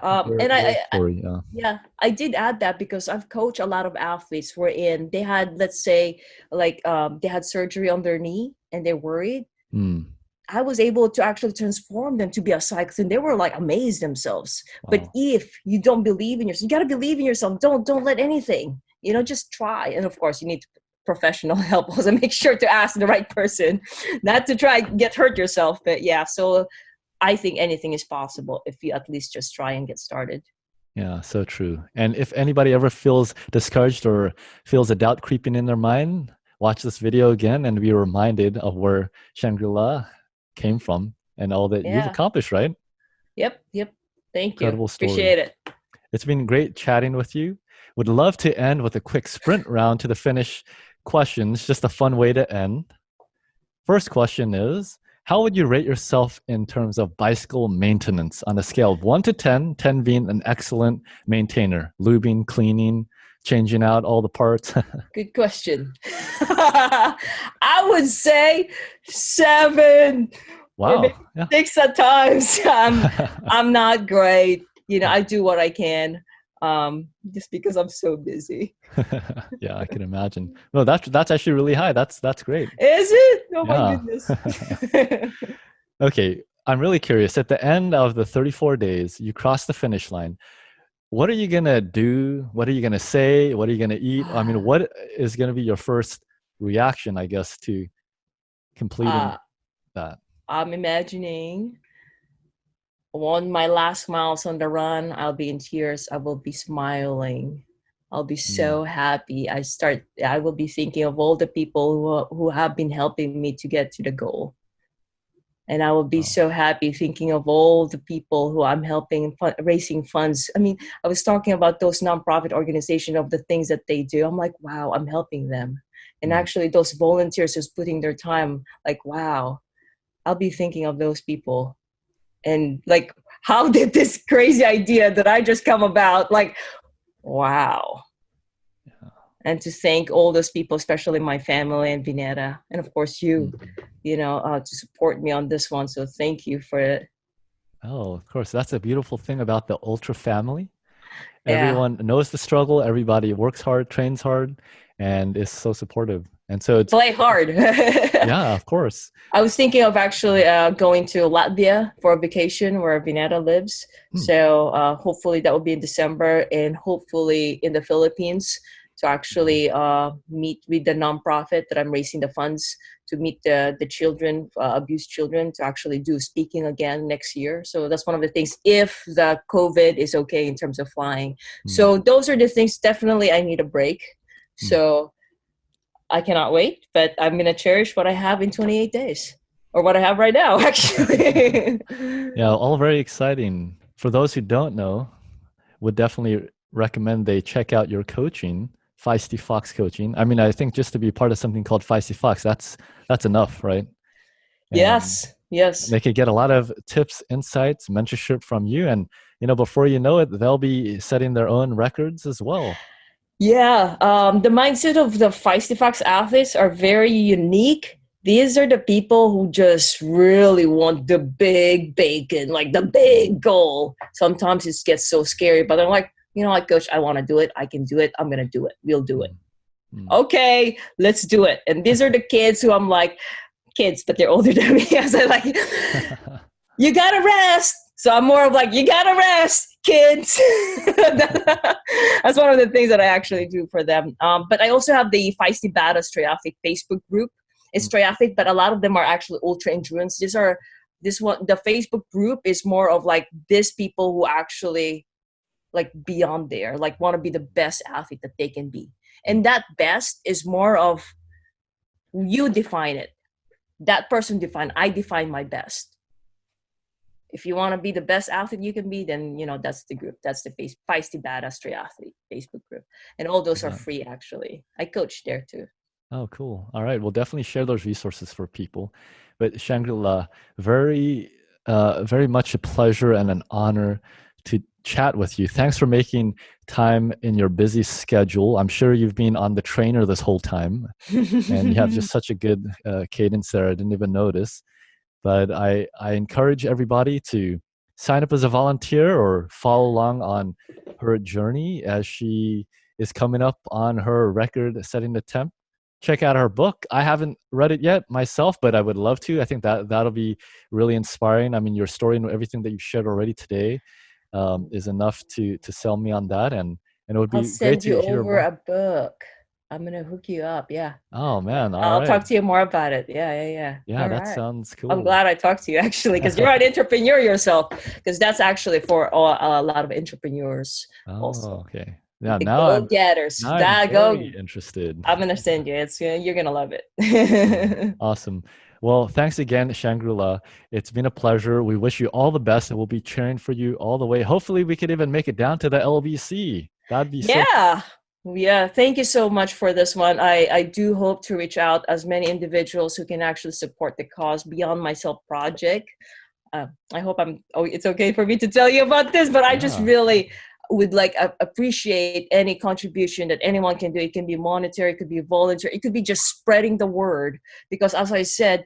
I did add that because I've coached a lot of athletes wherein they had, let's say, like they had surgery on their knee and they're worried. I was able to actually transform them to be a cyclist, and they were like amazed themselves. Wow. But if you don't believe in yourself, you got to believe in yourself. Don't let anything, just try. And of course you need professional help also. Make sure to ask the right person, not to try get hurt yourself. But yeah, so I think anything is possible if you at least just try and get started. Yeah, so true. And if anybody ever feels discouraged or feels a doubt creeping in their mind, watch this video again and be reminded of where Shangrila came from and all that you've accomplished, right? Yep. Thank Incredible you. Story. Appreciate it. It's been great chatting with you. Would love to end with a quick sprint round to the finish questions, just a fun way to end. First question is, how would you rate yourself in terms of bicycle maintenance on a scale of 1 to 10, 10 being an excellent maintainer, lubing, cleaning, changing out all the parts? Good question. I would say 7. Wow. Yeah. 6 at times. I'm not great. I do what I can. Just because I'm so busy. Yeah, I can imagine. No, that's actually really high. That's great. Is it? Oh my goodness. Okay, I'm really curious. At the end of the 34 days, you cross the finish line. What are you gonna do? What are you gonna say? What are you gonna eat? I mean, what is gonna be your first reaction, I guess, to completing that? I'm imagining on my last miles on the run, I'll be in tears. I will be smiling. I'll be so happy. I will be thinking of all the people who have been helping me to get to the goal. And I will be so happy thinking of all the people who I'm helping, raising funds. I mean, I was talking about those nonprofit organizations, of the things that they do. I'm like, wow, I'm helping them. And actually those volunteers who's putting their time, like, wow, I'll be thinking of those people. And like, how did this crazy idea that I just come about? Like, wow. Yeah. And to thank all those people, especially my family and Vineta, and of course you, to support me on this one. So thank you for it. Oh, of course. That's a beautiful thing about the Ultra family. Everyone knows the struggle. Everybody works hard, trains hard, and is so supportive. And so it's play hard. Yeah, of course. I was thinking of actually going to Latvia for a vacation where Vineta lives. So hopefully that will be in December, and hopefully in the Philippines to actually meet with the nonprofit that I'm raising the funds to meet the children, abused children, to actually do speaking again next year. So that's one of the things, if the COVID is okay in terms of flying. So those are the things. Definitely I need a break. So I cannot wait, but I'm going to cherish what I have in 28 days, or what I have right now, actually. Yeah, all very exciting. For those who don't know, would definitely recommend they check out your coaching, Feisty Fox Coaching. I think just to be part of something called Feisty Fox, that's enough, right? And Yes. They could get a lot of tips, insights, mentorship from you. And, before you know it, they'll be setting their own records as well. Yeah. The mindset of the Feisty Fox athletes are very unique. These are the people who just really want the big bacon, like the big goal. Sometimes it gets so scary, but I'm like, coach, I want to do it. I can do it. I'm going to do it. We'll do it. Okay, let's do it. And these are the kids who I'm like, kids, but they're older than me. I said, like, you got to rest. So I'm more of like, you got to rest, kids. That's one of the things that I actually do for them. But I also have the Feisty Badass Triathlete Facebook group. It's triathlete, but a lot of them are actually ultra endurance. The Facebook group is more of like these people who actually like beyond there, like want to be the best athlete that they can be. And that best is more of you define it. That person define, I define my best. If you want to be the best athlete you can be, then, that's the group. That's the Feisty Badass Triathlete Facebook group. And all those are free, actually. I coach there too. Oh, cool. All right. We'll definitely share those resources for people. But Shangrila, very much a pleasure and an honor to chat with you. Thanks for making time in your busy schedule. I'm sure you've been on the trainer this whole time and you have just such a good cadence there. I didn't even notice. But I encourage everybody to sign up as a volunteer or follow along on her journey as she is coming up on her record-setting attempt. Check out her book. I haven't read it yet myself, but I would love to. I think that'll be really inspiring. I mean, your story and everything that you've shared already today is enough to sell me on that. And it would be great to hear. I'll send you over a book. I'm going to hook you up. Yeah. Oh, man. I'll talk to you more about it. Yeah. Yeah, that sounds cool. I'm glad I talked to you, actually, because you're an entrepreneur yourself, because that's actually for a lot of entrepreneurs also. Okay. Yeah, now I'm very interested. I'm going to send you. You're going to love it. Awesome. Well, thanks again, Shangrila. It's been a pleasure. We wish you all the best, and we'll be cheering for you all the way. Hopefully, we could even make it down to the LBC. That'd be Yeah, thank you so much for this one. I do hope to reach out as many individuals who can actually support the cause Beyond Myself project. I hope it's okay for me to tell you about this, but I just really would appreciate any contribution that anyone can do. It can be monetary, it could be volunteer, it could be just spreading the word, because as I said,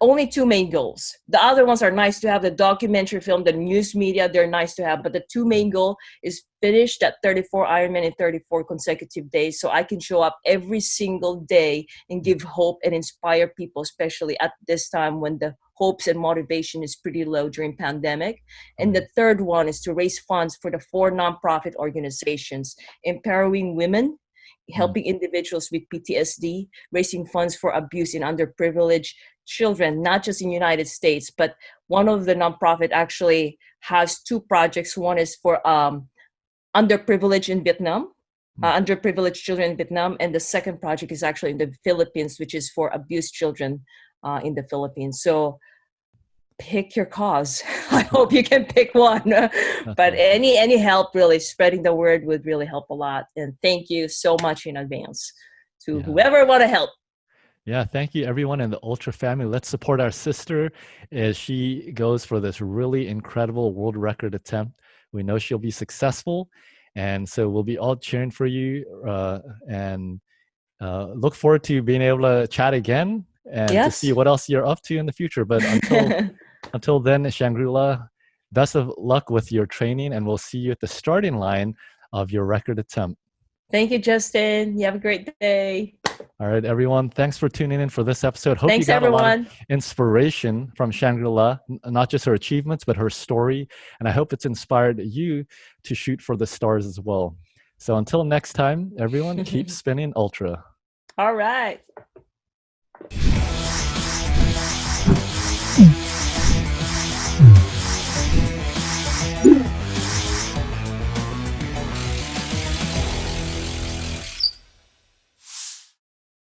only two main goals. The other ones are nice to have, the documentary film, the news media, they're nice to have, but the two main goal is finish that 34 Ironman in 34 consecutive days, so I can show up every single day and give hope and inspire people, especially at this time when the hopes and motivation is pretty low during pandemic. And the third one is to raise funds for the 4 nonprofit organizations, empowering women, helping individuals with PTSD, raising funds for abuse in underprivileged children, not just in the United States, but one of the nonprofit actually has 2 projects. One is for underprivileged in Vietnam, underprivileged children in Vietnam, and the second project is actually in the Philippines, which is for abused children in the Philippines. So pick your cause. I hope you can pick one. But any help, really, spreading the word would really help a lot. And thank you so much in advance to whoever want to help. Yeah, thank you everyone in the Ultra family. Let's support our sister as she goes for this really incredible world record attempt. We know she'll be successful. And so we'll be all cheering for you and look forward to being able to chat again and to see what else you're up to in the future. But until then, Shangrila, best of luck with your training, and we'll see you at the starting line of your record attempt. Thank you, Justin. You have a great day. All right, everyone. Thanks for tuning in for this episode. Hope you got a lot of inspiration from Shangrila, not just her achievements, but her story. And I hope it's inspired you to shoot for the stars as well. So until next time, everyone, keep spinning Ultra. All right.